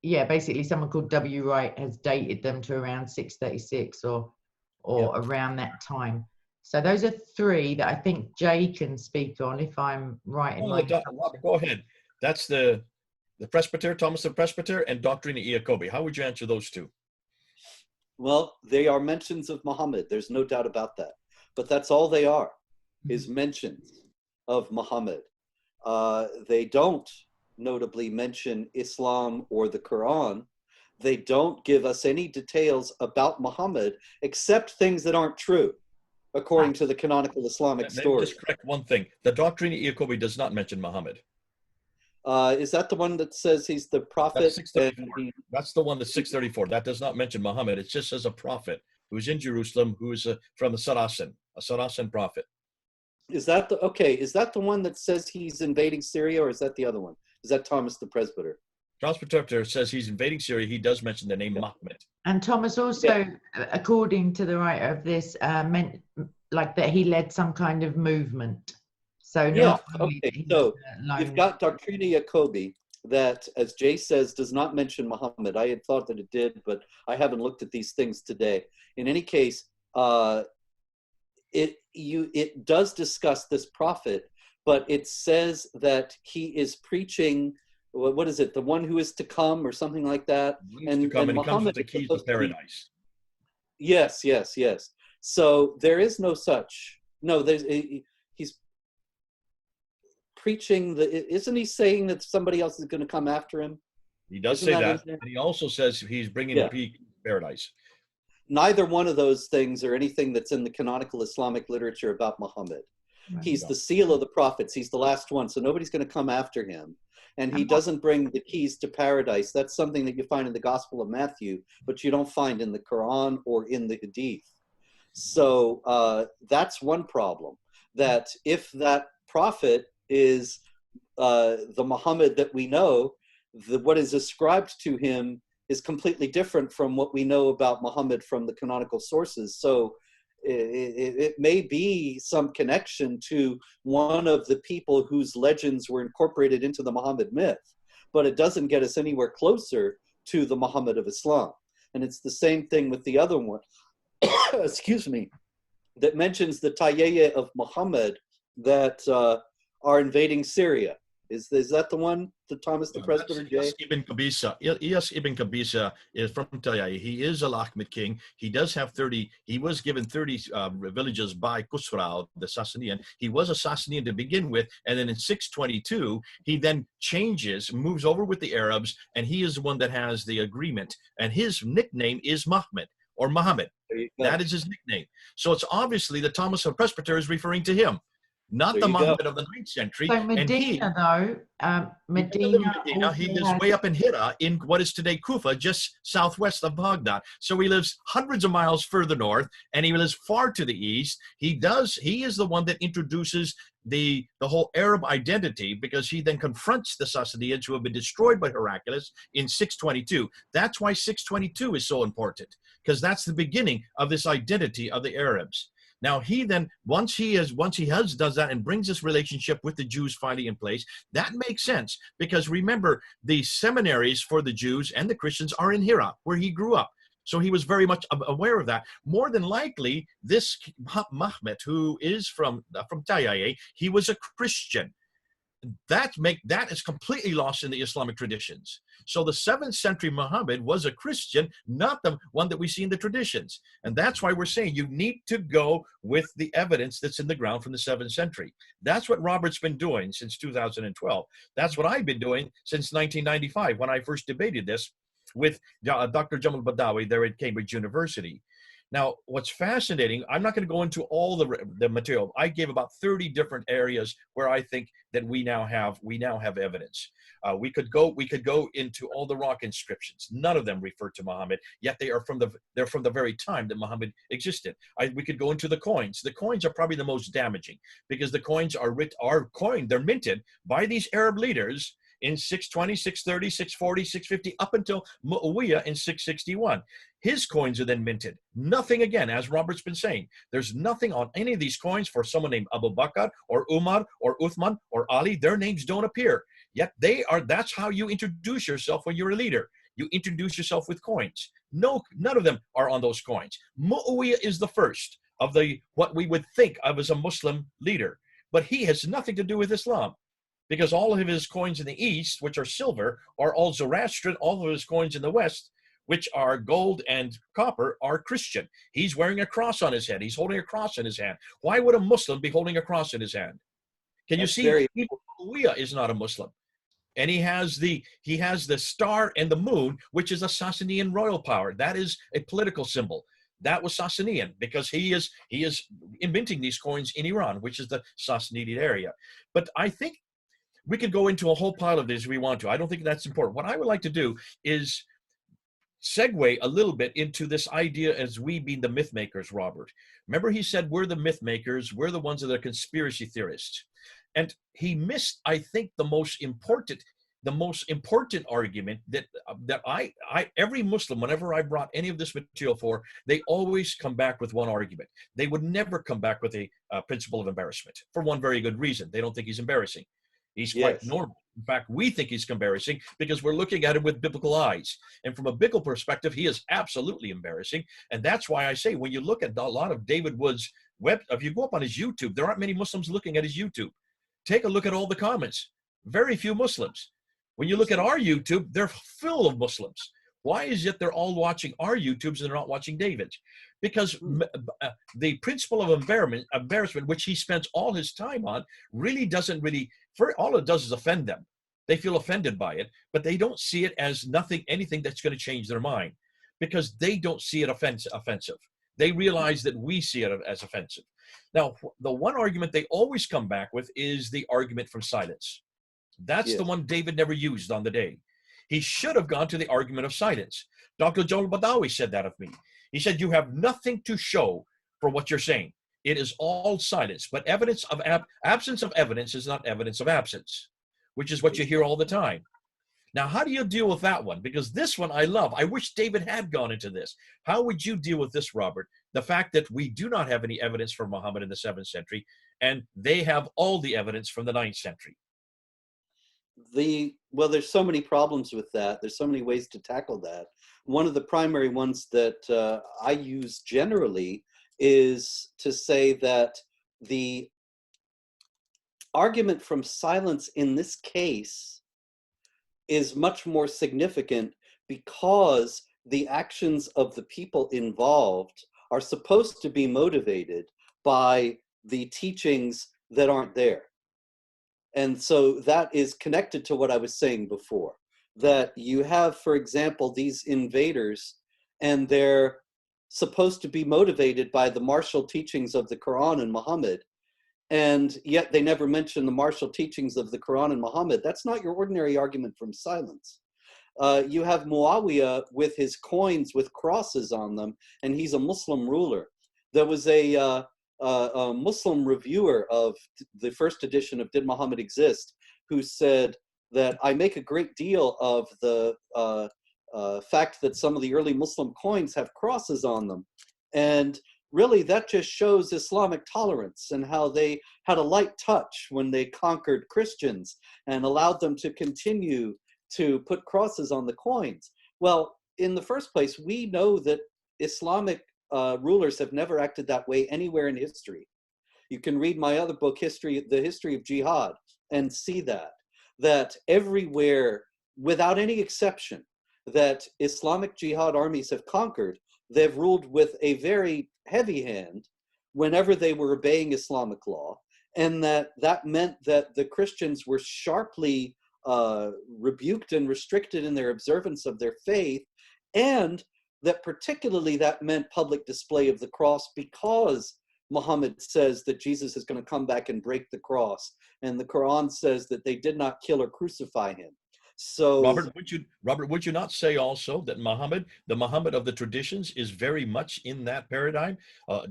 yeah, basically someone called W. Wright has dated them to around 636 or around that time. So those are 3 that I think Jay can speak on, if I'm right in my... Robert, go ahead. That's the presbyter, Thomas the Presbyter, and Doctrina Iacobi. How would you answer those 2? Well, they are mentions of Muhammad. There's no doubt about that. But that's all they are, is mentions of Muhammad. They don't notably mention Islam or the Quran. They don't give us any details about Muhammad, except things that aren't true, according to the canonical Islamic story. Just correct one thing. The Doctrina Iacobi does not mention Muhammad. Is that the one that says he's the prophet? That's the one that's 634. That does not mention Muhammad. It just says a prophet who's in Jerusalem, who's from the Saracen, a Saracen prophet. Is that the one that says he's invading Syria, or is that the other one? Is that Thomas the Presbyter? Thomas the Presbyter says he's invading Syria. He does mention the name Muhammad. And Thomas also, according to the writer of this, meant like that he led some kind of movement. So so you've got Doctrina Iacobi that, as Jay says, does not mention Muhammad. I had thought that it did, but I haven't looked at these things today. In any case, it does discuss this prophet, but it says that he is preaching, what is it, the one who is to come or something like that? And he comes with the keys to paradise. Yes. So there is no such. No, he's preaching isn't he saying that somebody else is going to come after him? He does say that, and he also says he's bringing the key to paradise. Neither one of those things or anything that's in the canonical Islamic literature about Muhammad. He's the seal of the prophets. He's the last one, so nobody's going to come after him. And he doesn't bring the keys to paradise. That's something that you find in the Gospel of Matthew, but you don't find in the Quran or in the Hadith. So that's one problem. that if that prophet is the Muhammad that we know, what is ascribed to him is completely different from what we know about Muhammad from the canonical sources. So it may be some connection to one of the people whose legends were incorporated into the Muhammad myth, but it doesn't get us anywhere closer to the Muhammad of Islam. And it's the same thing with the other one, excuse me, that mentions the Tayyeh of Muhammad that are invading Syria. Is that the one, the Thomas the Presbyter J? Iyas ibn Qabisa. Iyas ibn Qabisa is from Tayyeh. He is a Lakhmid king. He does have 30, he was given 30 villages by Khusrau, the Sassanian. He was a Sassanian to begin with, and then in 622, he then changes, moves over with the Arabs, and he is the one that has the agreement, and his nickname is Muhammad, or Muhammad. That is his nickname. So it's obviously that Thomas the Presbyter is referring to him, not the Muhammad of the 9th century. So Medina, Medina, he lives way up in Hira, in what is today Kufa, just southwest of Baghdad. So he lives hundreds of miles further north, and he lives far to the east. He is the one that introduces the whole Arab identity, because he then confronts the Sassanians who have been destroyed by Heraclius in 622. That's why 622 is so important, because that's the beginning of this identity of the Arabs. Now he then, once he does that and brings this relationship with the Jews finally in place, that makes sense, because remember, the seminaries for the Jews and the Christians are in Hira, where he grew up. So he was very much aware of that. More than likely, this Mahmet, who is from Tayyeh, he was a Christian. That is completely lost in the Islamic traditions. So the 7th century Muhammad was a Christian, not the one that we see in the traditions. And that's why we're saying you need to go with the evidence that's in the ground from the 7th century. That's what Robert's been doing since 2012. That's what I've been doing since 1995, when I first debated this with Dr. Jamal Badawi there at Cambridge University. Now, what's fascinating, I'm not going to go into all the material. I gave about 30 different areas where I think that we now have evidence. We could go into all the rock inscriptions. None of them refer to Muhammad, yet they're from the very time that Muhammad existed. We could go into the coins. The coins are probably the most damaging, because the coins they're minted by these Arab leaders in 620, 630, 640, 650, up until Muawiyah in 661. His coins are then minted. Nothing, again, as Robert's been saying, there's nothing on any of these coins for someone named Abu Bakr or Umar or Uthman or Ali. Their names don't appear. Yet that's how you introduce yourself when you're a leader. You introduce yourself with coins. No, none of them are on those coins. Muawiyah is the first of what we would think of as a Muslim leader, but he has nothing to do with Islam, because all of his coins in the east, which are silver, are all Zoroastrian. All of his coins in the west, which are gold and copper, are Christian. He's wearing a cross on his head. He's holding a cross in his hand. Why would a Muslim be holding a cross in his hand? Can you see? Muawiyah is not a Muslim. And he has the star and the moon, which is a Sassanian royal power. That is a political symbol. That was Sassanian, because he is minting these coins in Iran, which is the Sassanid area. But I think we could go into a whole pile of this if we want to. I don't think that's important. What I would like to do is segue a little bit into this idea as we being the myth makers, Robert. Remember, he said we're the myth makers, we're the ones that are conspiracy theorists. And he missed, I think, the most important argument that every Muslim, whenever I brought any of this material for, they always come back with one argument. They would never come back with a principle of embarrassment, for one very good reason. They don't think he's embarrassing. He's quite normal. In fact, we think he's embarrassing because we're looking at him with biblical eyes. And from a biblical perspective, he is absolutely embarrassing. And that's why I say, when you look at a lot of David Wood's if you go up on his YouTube, there aren't many Muslims looking at his YouTube. Take a look at all the comments. Very few Muslims. When you look at our YouTube, they're full of Muslims. Why is it they're all watching our YouTubes and they're not watching David's? Because the principle of embarrassment, which he spends all his time on, really doesn't all it does is offend them. They feel offended by it, but they don't see it as anything that's going to change their mind, because they don't see it offensive. They realize that we see it as offensive. Now, the one argument they always come back with is the argument from silence. That's the one David never used on the day. He should have gone to the argument of silence. Dr. Jamal Badawi said that of me. He said, you have nothing to show for what you're saying. it is all silence. But evidence of absence of evidence is not evidence of absence, which is what you hear all the time. Now, how do you deal with that one? Because this one I love. I wish David had gone into this. How would you deal with this, Robert? The fact that we do not have any evidence for Muhammad in the 7th century, and they have all the evidence from the 9th century. Well, there's so many problems with that. There's so many ways to tackle that. One of the primary ones that I use generally is to say that the argument from silence in this case is much more significant because the actions of the people involved are supposed to be motivated by the teachings that aren't there. And so that is connected to what I was saying before, that you have, for example, these invaders, and they're supposed to be motivated by the martial teachings of the Quran and Muhammad, and yet they never mention the martial teachings of the Quran and Muhammad. That's not your ordinary argument from silence. You have Muawiyah with his coins with crosses on them, and he's a Muslim ruler. There was a Muslim reviewer of the first edition of Did Muhammad Exist who said that I make a great deal of the fact that some of the early Muslim coins have crosses on them. And really, that just shows Islamic tolerance and how they had a light touch when they conquered Christians and allowed them to continue to put crosses on the coins. Well, in the first place, we know that Islamic rulers have never acted that way anywhere in history. You can read my other book, The History of Jihad, and see that everywhere, without any exception, that Islamic jihad armies have conquered, they've ruled with a very heavy hand whenever they were obeying Islamic law, and that meant that the Christians were sharply rebuked and restricted in their observance of their faith, and that particularly that meant public display of the cross, because Muhammad says that Jesus is going to come back and break the cross, and the Quran says that they did not kill or crucify him. So Robert, would you not say also that Muhammad, the Muhammad of the traditions, is very much in that paradigm?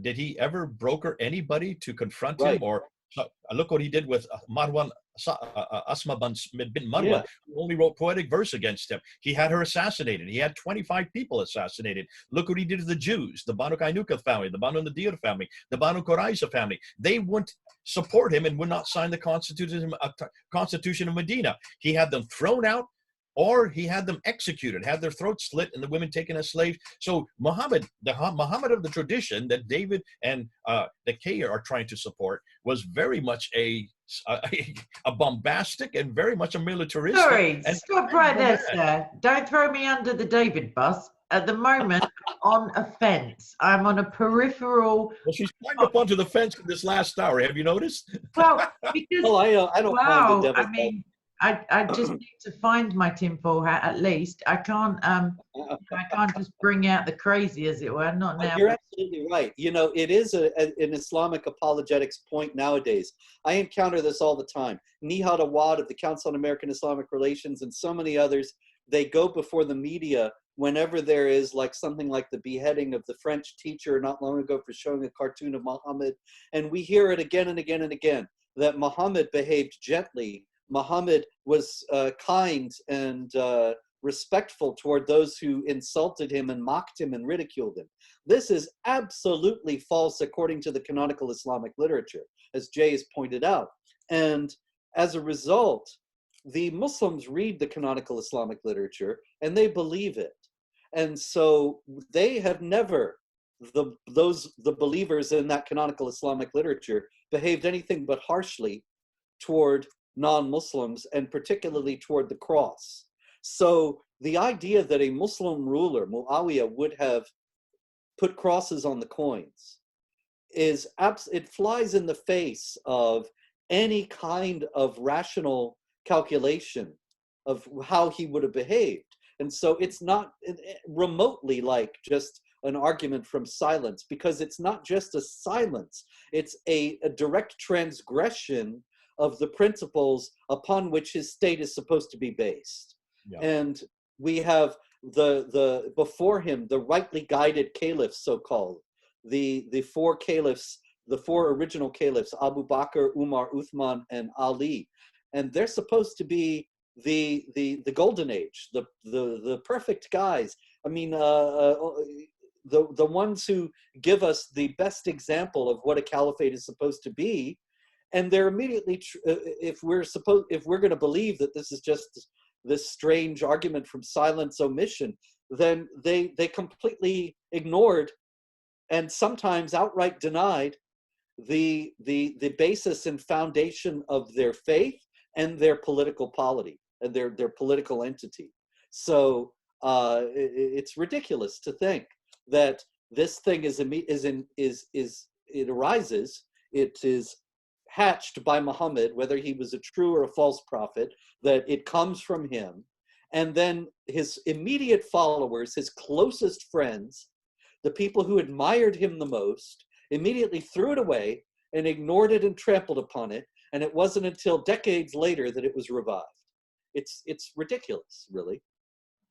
Did he ever broker anybody to confront him? Or look what he did with Marwan, Asma bin Marwan, who only wrote poetic verse against him. He had her assassinated. He had 25 people assassinated. Look what he did to the Jews, the Banu Kainuka family, the Banu Nadir family, the Banu Quraiza family. They wouldn't support him and would not sign the Constitution of Medina. He had them thrown out, or he had them executed, had their throats slit, and the women taken as slaves. So Muhammad, the Muhammad of the tradition that David and the Kay are trying to support, was very much a bombastic and very much a militaristic. Sorry, stop right there, sir. Don't throw me under the David bus. At the moment, on a fence. I'm on a peripheral. Well, she's climbed up onto the fence in this last hour. Have you noticed? Well, because I don't mind the devil. I mean, I just need to find my tinfoil hat at least. I can't just bring out the crazy, as it were. Not now. You're absolutely right. You know, it is an Islamic apologetics point nowadays. I encounter this all the time. Nihad Awad of the Council on American Islamic Relations and so many others, they go before the media whenever there is like something like the beheading of the French teacher not long ago for showing a cartoon of Muhammad. And we hear it again and again and again, that Muhammad behaved gently. Muhammad was kind and respectful toward those who insulted him and mocked him and ridiculed him. This is absolutely false according to the canonical Islamic literature, as Jay has pointed out. And as a result, the Muslims read the canonical Islamic literature and they believe it. And so they have never, the believers in that canonical Islamic literature, behaved anything but harshly toward non-Muslims, and particularly toward the cross. So the idea that a Muslim ruler, Muawiyah, would have put crosses on the coins it flies in the face of any kind of rational calculation of how he would have behaved. And so it's not remotely like just an argument from silence, because it's not just a silence, it's a direct transgression of the principles upon which his state is supposed to be based. Yeah. And we have before him, the rightly guided caliphs, so-called, the four caliphs the four original caliphs, Abu Bakr, Umar, Uthman, and Ali. And they're supposed to be the golden age, the perfect guys. I mean, the ones who give us the best example of what a caliphate is supposed to be. And they're immediately, if we're going to believe that this is just this strange argument from silence omission, then they completely ignored and sometimes outright denied the basis and foundation of their faith and their political polity and their political entity. So it's ridiculous to think that this thing it arises, it is hatched by Muhammad, whether he was a true or a false prophet, that it comes from him, and then his immediate followers, his closest friends, the people who admired him the most, immediately threw it away and ignored it and trampled upon it. And it wasn't until decades later that it was revived. It's ridiculous, really.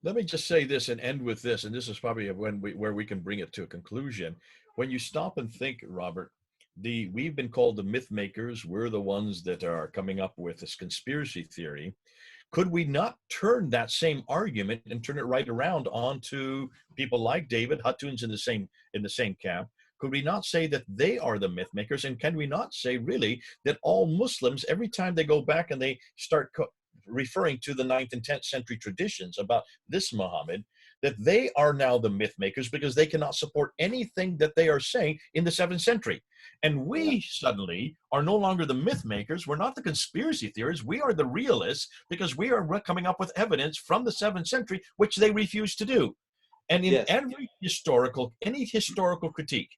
Let me just say this and end with this, and this is probably where we can bring it to a conclusion. When you stop and think, Robert, we've been called the myth makers. We're the ones that are coming up with this conspiracy theory. Could we not turn that same argument and turn it right around onto people like David Hutton's in the same camp? Could we not say that they are the myth makers? And can we not say really that all Muslims, every time they go back and they start referring to the 9th and 10th century traditions about this Muhammad, that they are now the myth makers because they cannot support anything that they are saying in the 7th century. And we suddenly are no longer the myth makers. We're not the conspiracy theorists. We are the realists because we are coming up with evidence from the 7th century, which they refuse to do. And in any historical critique,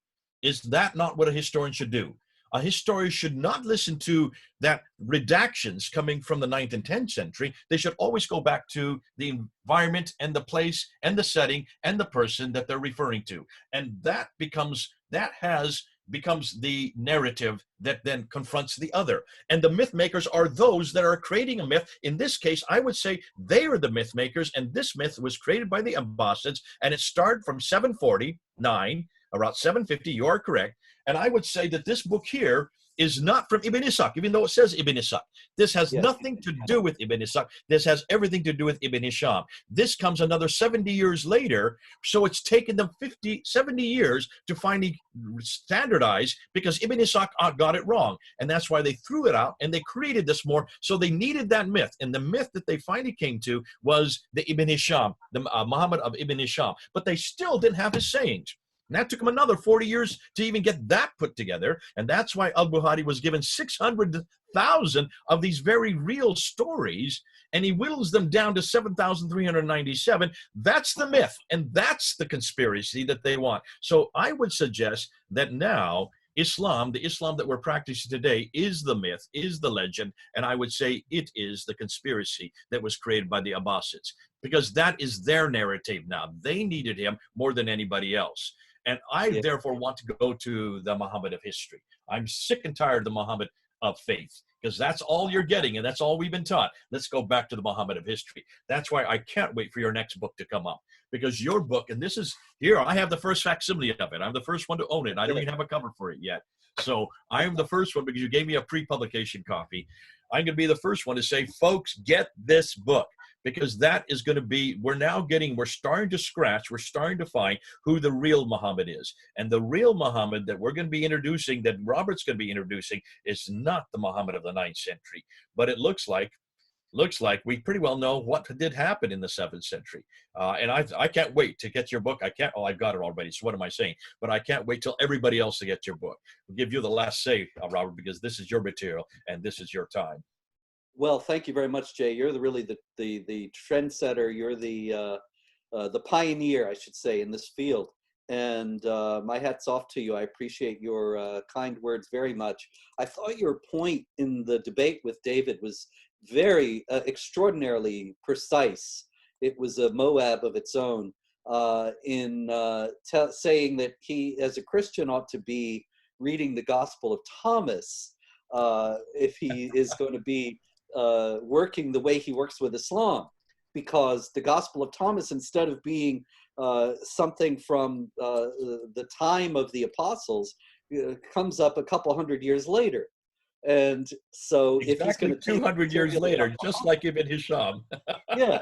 is that not what a historian should do? A historian should not listen to that redactions coming from the 9th and 10th century. They should always go back to the environment and the place and the setting and the person that they're referring to. And that becomes the narrative that then confronts the other. And the myth makers are those that are creating a myth. In this case, I would say they are the myth makers, and this myth was created by the Abbasids, and it started from 749, around 750, you are correct. And I would say that this book here is not from Ibn Ishaq, even though it says Ibn Ishaq. This has nothing to do with Ibn Ishaq. This has everything to do with Ibn Hisham. This comes another 70 years later, so it's taken them 70 years to finally standardize because Ibn Ishaq got it wrong. And that's why they threw it out and they created this more. So they needed that myth. And the myth that they finally came to was the Ibn Hisham, the Muhammad of Ibn Hisham. But they still didn't have his sayings. And that took him another 40 years to even get that put together. And that's why al-Bukhari was given 600,000 of these very real stories, and he whittles them down to 7,397. That's the myth, and that's the conspiracy that they want. So I would suggest that now Islam, the Islam that we're practicing today, is the myth, is the legend, and I would say it is the conspiracy that was created by the Abbasids, because that is their narrative now. They needed him more than anybody else. And I therefore want to go to the Muhammad of history. I'm sick and tired of the Muhammad of faith, because that's all you're getting, and that's all we've been taught. Let's go back to the Muhammad of history. That's why I can't wait for your next book to come up, because your book, and this is here, I have the first facsimile of it. I'm the first one to own it. I don't even have a cover for it yet. So I am the first one because you gave me a pre-publication copy. I'm going to be the first one to say, folks, get this book. Because that is going to be, we're starting to scratch, we're starting to find who the real Muhammad is. And the real Muhammad that we're going to be introducing, that Robert's going to be introducing, is not the Muhammad of the 9th century. But it looks like we pretty well know what did happen in the 7th century. And I can't wait to get your book. I've got it already, so what am I saying? But I can't wait till everybody else to get your book. We'll give you the last say, Robert, because this is your material and this is your time. Well, thank you very much, Jay. You're really the trendsetter. You're the pioneer, I should say, in this field. And my hat's off to you. I appreciate your kind words very much. I thought your point in the debate with David was very extraordinarily precise. It was a Moab of its own in saying that he, as a Christian, ought to be reading the Gospel of Thomas if he is going to be working the way he works with Islam, because the Gospel of Thomas, instead of being something from the time of the apostles, comes up a couple hundred years later. And so if he's Exactly going to take 200 years material later, about just like Ibn Hisham. yeah.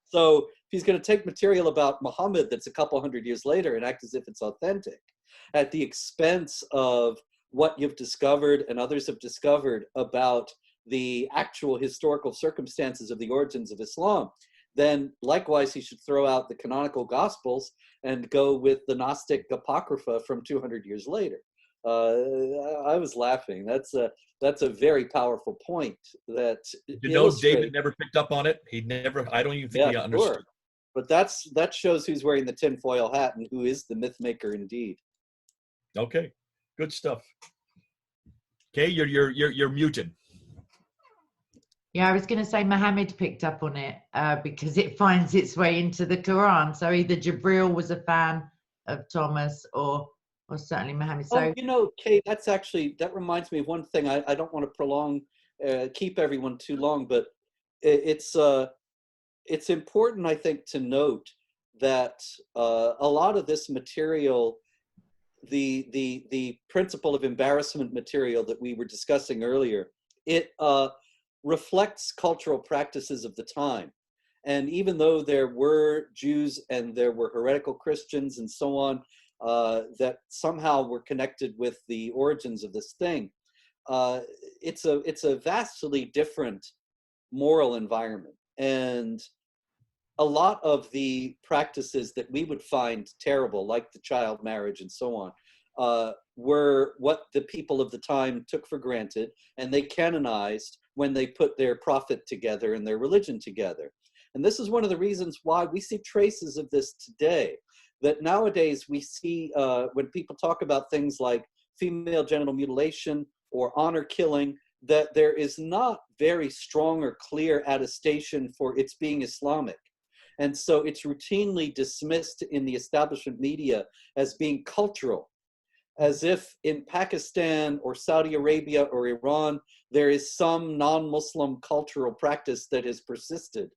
So if he's going to take material about Muhammad that's a couple hundred years later and act as if it's authentic, at the expense of what you've discovered and others have discovered about the actual historical circumstances of the origins of Islam, then likewise he should throw out the canonical Gospels and go with the Gnostic Apocrypha from 200 years later. I was laughing. That's a very powerful point that You know, David never picked up on it. He never, I don't even think he understood. Sure. But that shows who's wearing the tinfoil hat and who is the myth maker indeed. Okay, good stuff. Okay, you're muted. Yeah, I was going to say Mohammed picked up on it because it finds its way into the Quran. So either Jibril was a fan of Thomas or certainly Mohammed. So, oh, you know, Kay, that reminds me of one thing. I don't want to prolong, keep everyone too long, but it's important, I think, to note that a lot of this material, the principle of embarrassment material that we were discussing earlier, it reflects cultural practices of the time. And even though there were Jews and there were heretical Christians and so on, that somehow were connected with the origins of this thing, it's a vastly different moral environment. And a lot of the practices that we would find terrible, like the child marriage and so on, were what the people of the time took for granted and they canonized when they put their prophet together and their religion together. And this is one of the reasons why we see traces of this today, that nowadays we see when people talk about things like female genital mutilation or honor killing, that there is not very strong or clear attestation for its being Islamic. And so it's routinely dismissed in the establishment media as being cultural, as if in Pakistan or Saudi Arabia or Iran, there is some non-Muslim cultural practice that has persisted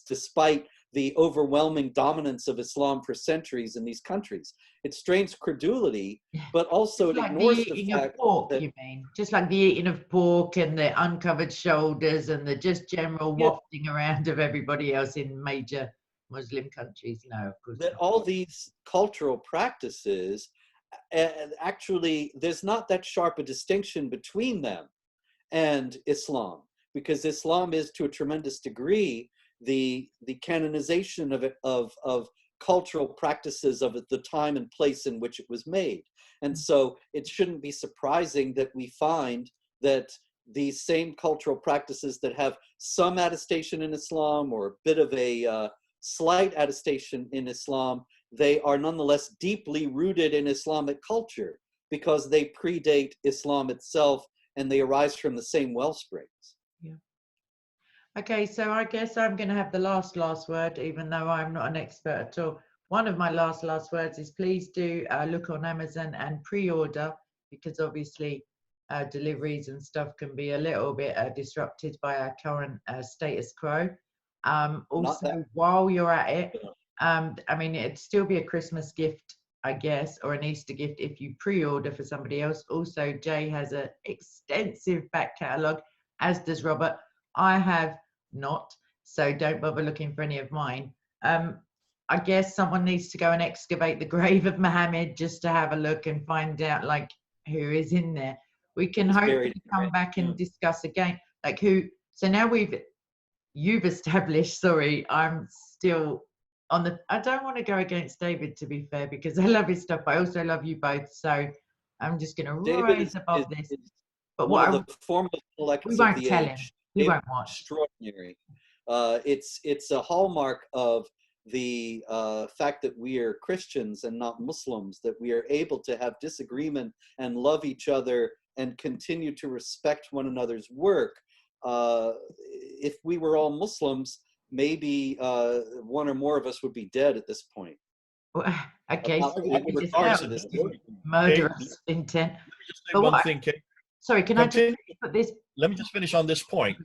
despite the overwhelming dominance of Islam for centuries in these countries. It strains credulity, but also it ignores the fact that, you mean? Just like the eating of pork and the uncovered shoulders and the just general wafting around of everybody else in major Muslim countries. No, of course that not. all these cultural practices, and actually there's not that sharp a distinction between them and Islam, because Islam is to a tremendous degree the canonization of cultural practices of the time and place in which it was made. And so it shouldn't be surprising that we find that these same cultural practices that have some attestation in Islam or a bit of a slight attestation in Islam, they are nonetheless deeply rooted in Islamic culture because they predate Islam itself and they arise from the same well springs. Yeah. Okay, so I guess I'm going to have the last word, even though I'm not an expert at all. One of my last words is please do look on Amazon and pre-order, because obviously deliveries and stuff can be a little bit disrupted by our current status quo. Also, while you're at it, I mean, it'd still be a Christmas gift, I guess, or an Easter gift if you pre-order for somebody else. Also, Jay has an extensive back catalogue, as does Robert. I have not, so don't bother looking for any of mine. I guess someone needs to go and excavate the grave of Mohammed just to have a look and find out like who is in there. We can hopefully come back and discuss again, like who. So now you've established, sorry, I'm still on the, I don't want to go against David, to be fair, because I love his stuff. I also love you both. So I'm just going to rise above this. But one of the foremost collectors of the age. We won't watch. Extraordinary. It's a hallmark of the fact that we are Christians and not Muslims, that we are able to have disagreement and love each other and continue to respect one another's work. If we were all Muslims, maybe one or more of us would be dead at this point. Well, okay, murderous intent. Let me just say one thing, Kate. Sorry, can I just put this? Let me just finish on this point.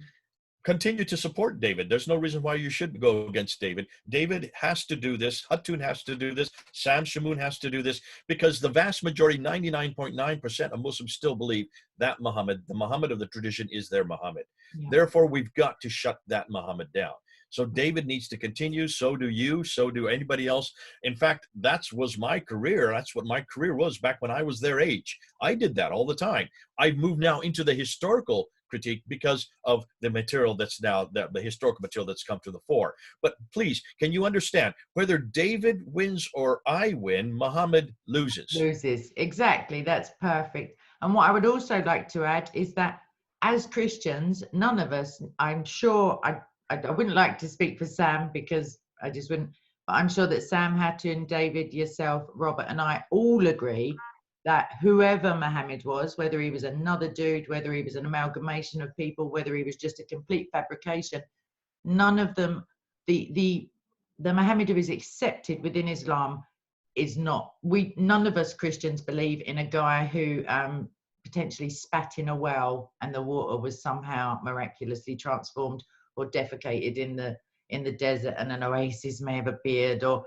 continue to support David. There's no reason why you should go against David. David has to do this. Hatun has to do this. Sam Shamoun has to do this, because the vast majority, 99.9% of Muslims still believe that Muhammad, the Muhammad of the tradition, is their Muhammad. Yeah. Therefore, we've got to shut that Muhammad down. So David needs to continue. So do you. So do anybody else. In fact, that was my career. That's what my career was back when I was their age. I did that all the time. I've moved now into the historical critique because of the material that's now, the historical material that's come to the fore. But please, can you understand, whether David wins or I win, Muhammad loses. Loses. Exactly. That's perfect. And what I would also like to add is that as Christians, none of us, I'm sure, I wouldn't like to speak for Sam because I just wouldn't, but I'm sure that Sam, Hatun, David, yourself, Robert, and I all agree that whoever Mohammed was, whether he was another dude, whether he was an amalgamation of people, whether he was just a complete fabrication, none of them, the Mohammed who is accepted within Islam is not. None of us Christians believe in a guy who potentially spat in a well and the water was somehow miraculously transformed, or defecated in the desert and an oasis may have appeared, or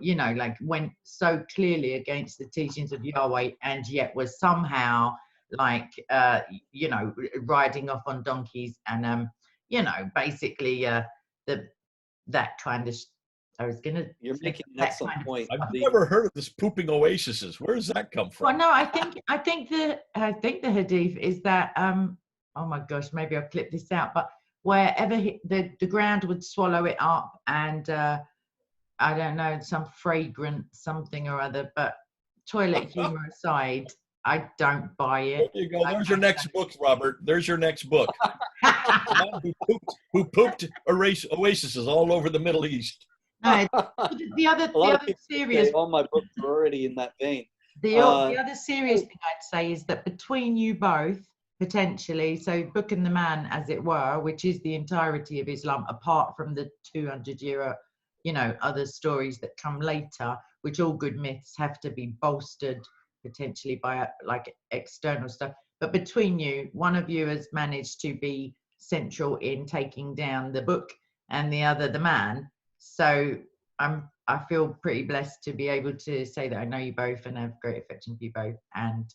you know, like went so clearly against the teachings of Yahweh and yet was somehow like you know, riding off on donkeys and you know, basically that kind of I was gonna You're say making an that excellent kind of point. I've never heard of this pooping oases. Where does that come from? Well, no, I think the hadith is that oh my gosh, maybe I'll clip this out, but wherever the ground would swallow it up, and I don't know, some fragrant something or other. But toilet humor aside, I don't buy it. There you go. There's your next book, Robert. There's your next book. The man who pooped oases all over the Middle East. No, the other serious say, all my books are already in that vein. the other serious thing I'd say is that between you both, potentially, so Book and the Man, as it were, which is the entirety of Islam, apart from the 200-year, you know, other stories that come later, which all good myths have to be bolstered potentially by like external stuff. But between you, one of you has managed to be central in taking down the book and the other the man. So I feel pretty blessed to be able to say that I know you both and have great affection for you both. And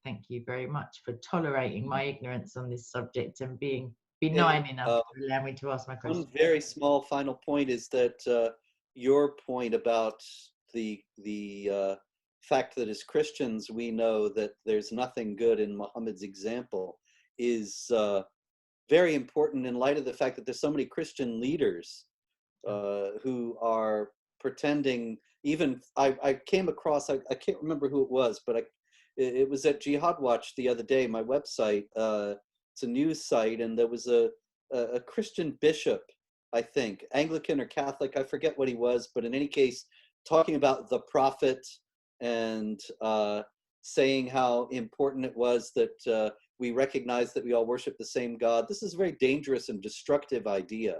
thank you very much for tolerating my ignorance on this subject and being benign enough to allow me to ask my question. One very small final point is that your point about the fact that as Christians we know that there's nothing good in Muhammad's example is very important in light of the fact that there's so many Christian leaders who are pretending. Even I came across, I can't remember who it was, but it was at Jihad Watch the other day, my website. It's a news site, and there was a Christian bishop, I think, Anglican or Catholic, I forget what he was, but in any case, talking about the prophet and saying how important it was that we recognize that we all worship the same God. This is a very dangerous and destructive idea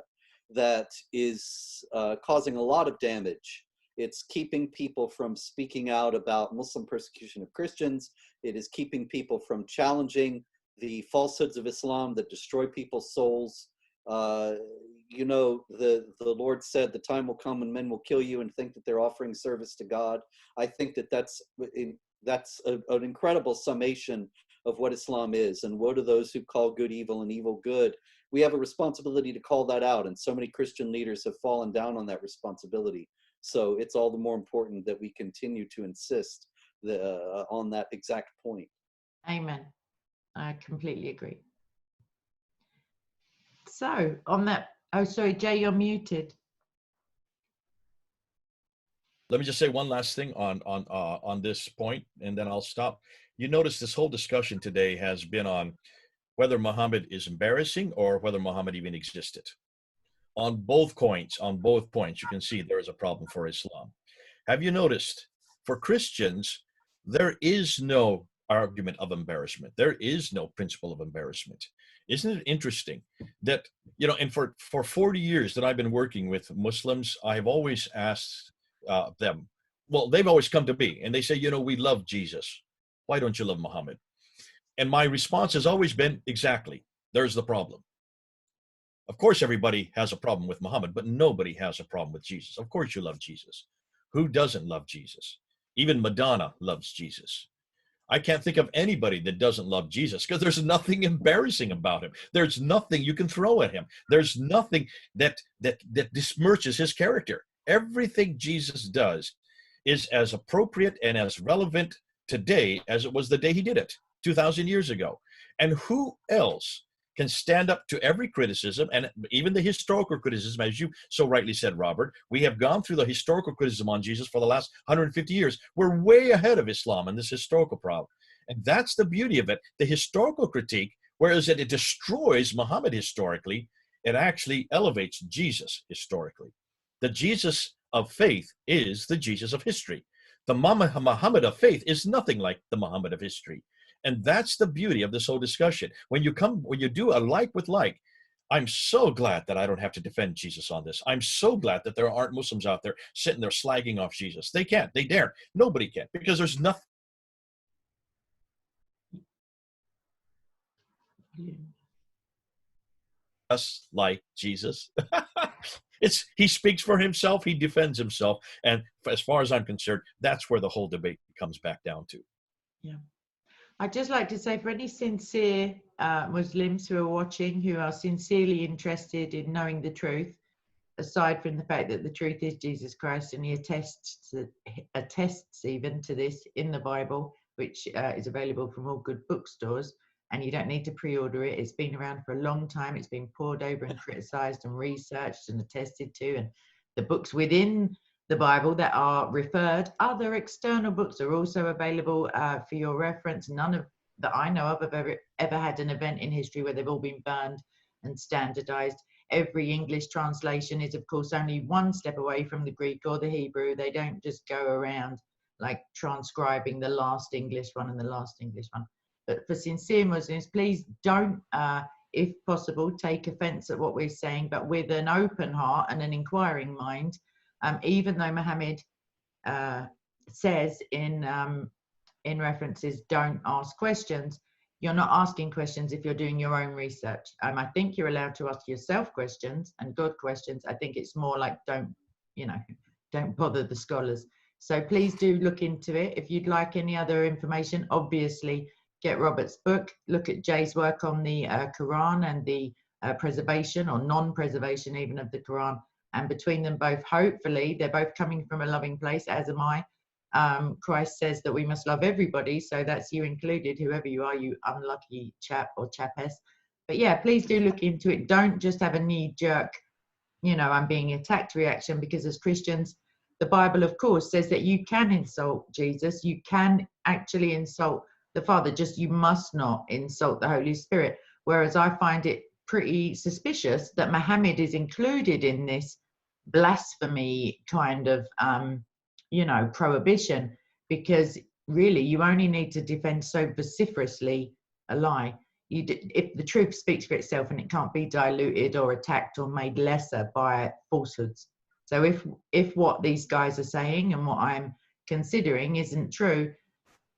that is causing a lot of damage. It's keeping people from speaking out about Muslim persecution of Christians. It is keeping people from challenging the falsehoods of Islam that destroy people's souls. You know, the Lord said, the time will come when men will kill you and think that they're offering service to God. I think that that's an incredible summation of what Islam is. And woe to those who call good evil and evil good. We have a responsibility to call that out. And so many Christian leaders have fallen down on that responsibility. So it's all the more important that we continue to insist on that exact point. Amen. I completely agree. So on that, oh, sorry, Jay, you're muted. Let me just say one last thing on this point, and then I'll stop. You notice this whole discussion today has been on whether Muhammad is embarrassing or whether Muhammad even existed. On both points, you can see there is a problem for Islam. Have you noticed, for Christians, there is no argument of embarrassment. There is no principle of embarrassment. Isn't it interesting that, you know, and for 40 years that I've been working with Muslims, I have always asked them, well, they've always come to me and they say, you know, we love Jesus. Why don't you love Muhammad? And my response has always been, exactly, there's the problem. Of course, everybody has a problem with Muhammad, but nobody has a problem with Jesus. Of course, you love Jesus. Who doesn't love Jesus? Even Madonna loves Jesus. I can't think of anybody that doesn't love Jesus because there's nothing embarrassing about him. There's nothing you can throw at him. There's nothing that besmirches his character. Everything Jesus does is as appropriate and as relevant today as it was the day he did it 2,000 years ago. And who else can stand up to every criticism, and even the historical criticism, as you so rightly said, Robert? We have gone through the historical criticism on Jesus for the last 150 years. We're way ahead of Islam in this historical problem. And that's the beauty of it. The historical critique, whereas it destroys Muhammad historically, it actually elevates Jesus historically. The Jesus of faith is the Jesus of history. The Muhammad of faith is nothing like the Muhammad of history. And that's the beauty of this whole discussion. When you do a like with like, I'm so glad that I don't have to defend Jesus on this. I'm so glad that there aren't Muslims out there sitting there slagging off Jesus. They can't, they daren't. Nobody can, because there's nothing us like Jesus. He speaks for himself, he defends himself. And as far as I'm concerned, that's where the whole debate comes back down to. Yeah. I'd just like to say, for any sincere Muslims who are watching, who are sincerely interested in knowing the truth, aside from the fact that the truth is Jesus Christ, and he attests even to this in the Bible, which is available from all good bookstores, and you don't need to pre-order it. It's been around for a long time. It's been pored over and criticized and researched and attested to, and the books within the Bible that are referred, other external books are also available for your reference. None of that I know of have ever had an event in history where they've all been burned and standardized. Every English translation is, of course, only one step away from the Greek or the Hebrew. They don't just go around like transcribing the last English one and the last English one. But for sincere Muslims, please don't, if possible, take offense at what we're saying, but with an open heart and an inquiring mind. Even though Mohammed says in references, don't ask questions, you're not asking questions if you're doing your own research. I think you're allowed to ask yourself questions and God questions. I think it's more like don't bother the scholars. So please do look into it. If you'd like any other information, obviously get Robert's book, look at Jay's work on the Quran and the preservation or non-preservation even of the Quran. And between them both, hopefully, they're both coming from a loving place, as am I. Christ says that we must love everybody, so that's you included, whoever you are, you unlucky chap or chapess. But yeah, please do look into it. Don't just have a knee-jerk, I'm being attacked reaction, because as Christians, the Bible, of course, says that you can insult Jesus. You can actually insult the Father, just you must not insult the Holy Spirit. Whereas I find it pretty suspicious that Muhammad is included in this blasphemy kind of prohibition, because really you only need to defend so vociferously a lie. If the truth speaks for itself and it can't be diluted or attacked or made lesser by falsehoods. So if what these guys are saying and what I'm considering isn't true,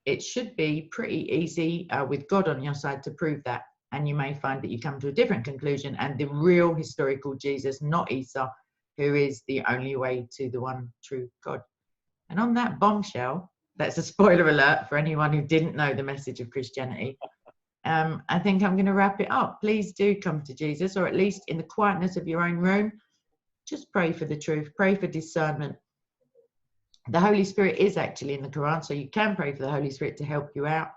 it should be pretty easy with God on your side to prove that. And you may find that you come to a different conclusion, and the real historical Jesus, not Isa, who is the only way to the one true God. And on that bombshell, that's a spoiler alert for anyone who didn't know the message of Christianity. I think I'm going to wrap it up. Please do come to Jesus, or at least in the quietness of your own room, just pray for the truth, pray for discernment. The Holy Spirit is actually in the Quran, so you can pray for the Holy Spirit to help you out,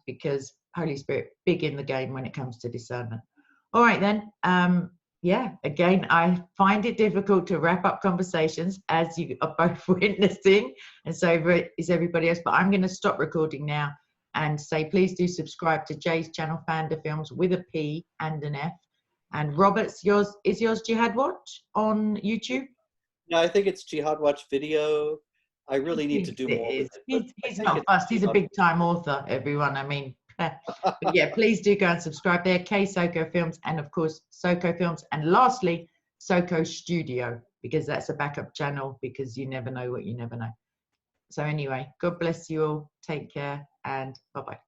because Holy Spirit big in the game when it comes to discernment. All right then. Again, I find it difficult to wrap up conversations, as you are both witnessing, and so is everybody else. But I'm going to stop recording now and say, please do subscribe to Jay's channel, Fanda Films, with a P and an F. And Robert's, yours Jihad Watch on YouTube? No, I think it's Jihad Watch Video. I really need to do more with it. He's not fussed. He's a big-time author, everyone. I mean, but yeah, please do go and subscribe there. Soko Films, and of course, Soko Films. And lastly, Soko Studio, because that's a backup channel, because you never know what you never know. So anyway, God bless you all. Take care, and bye-bye.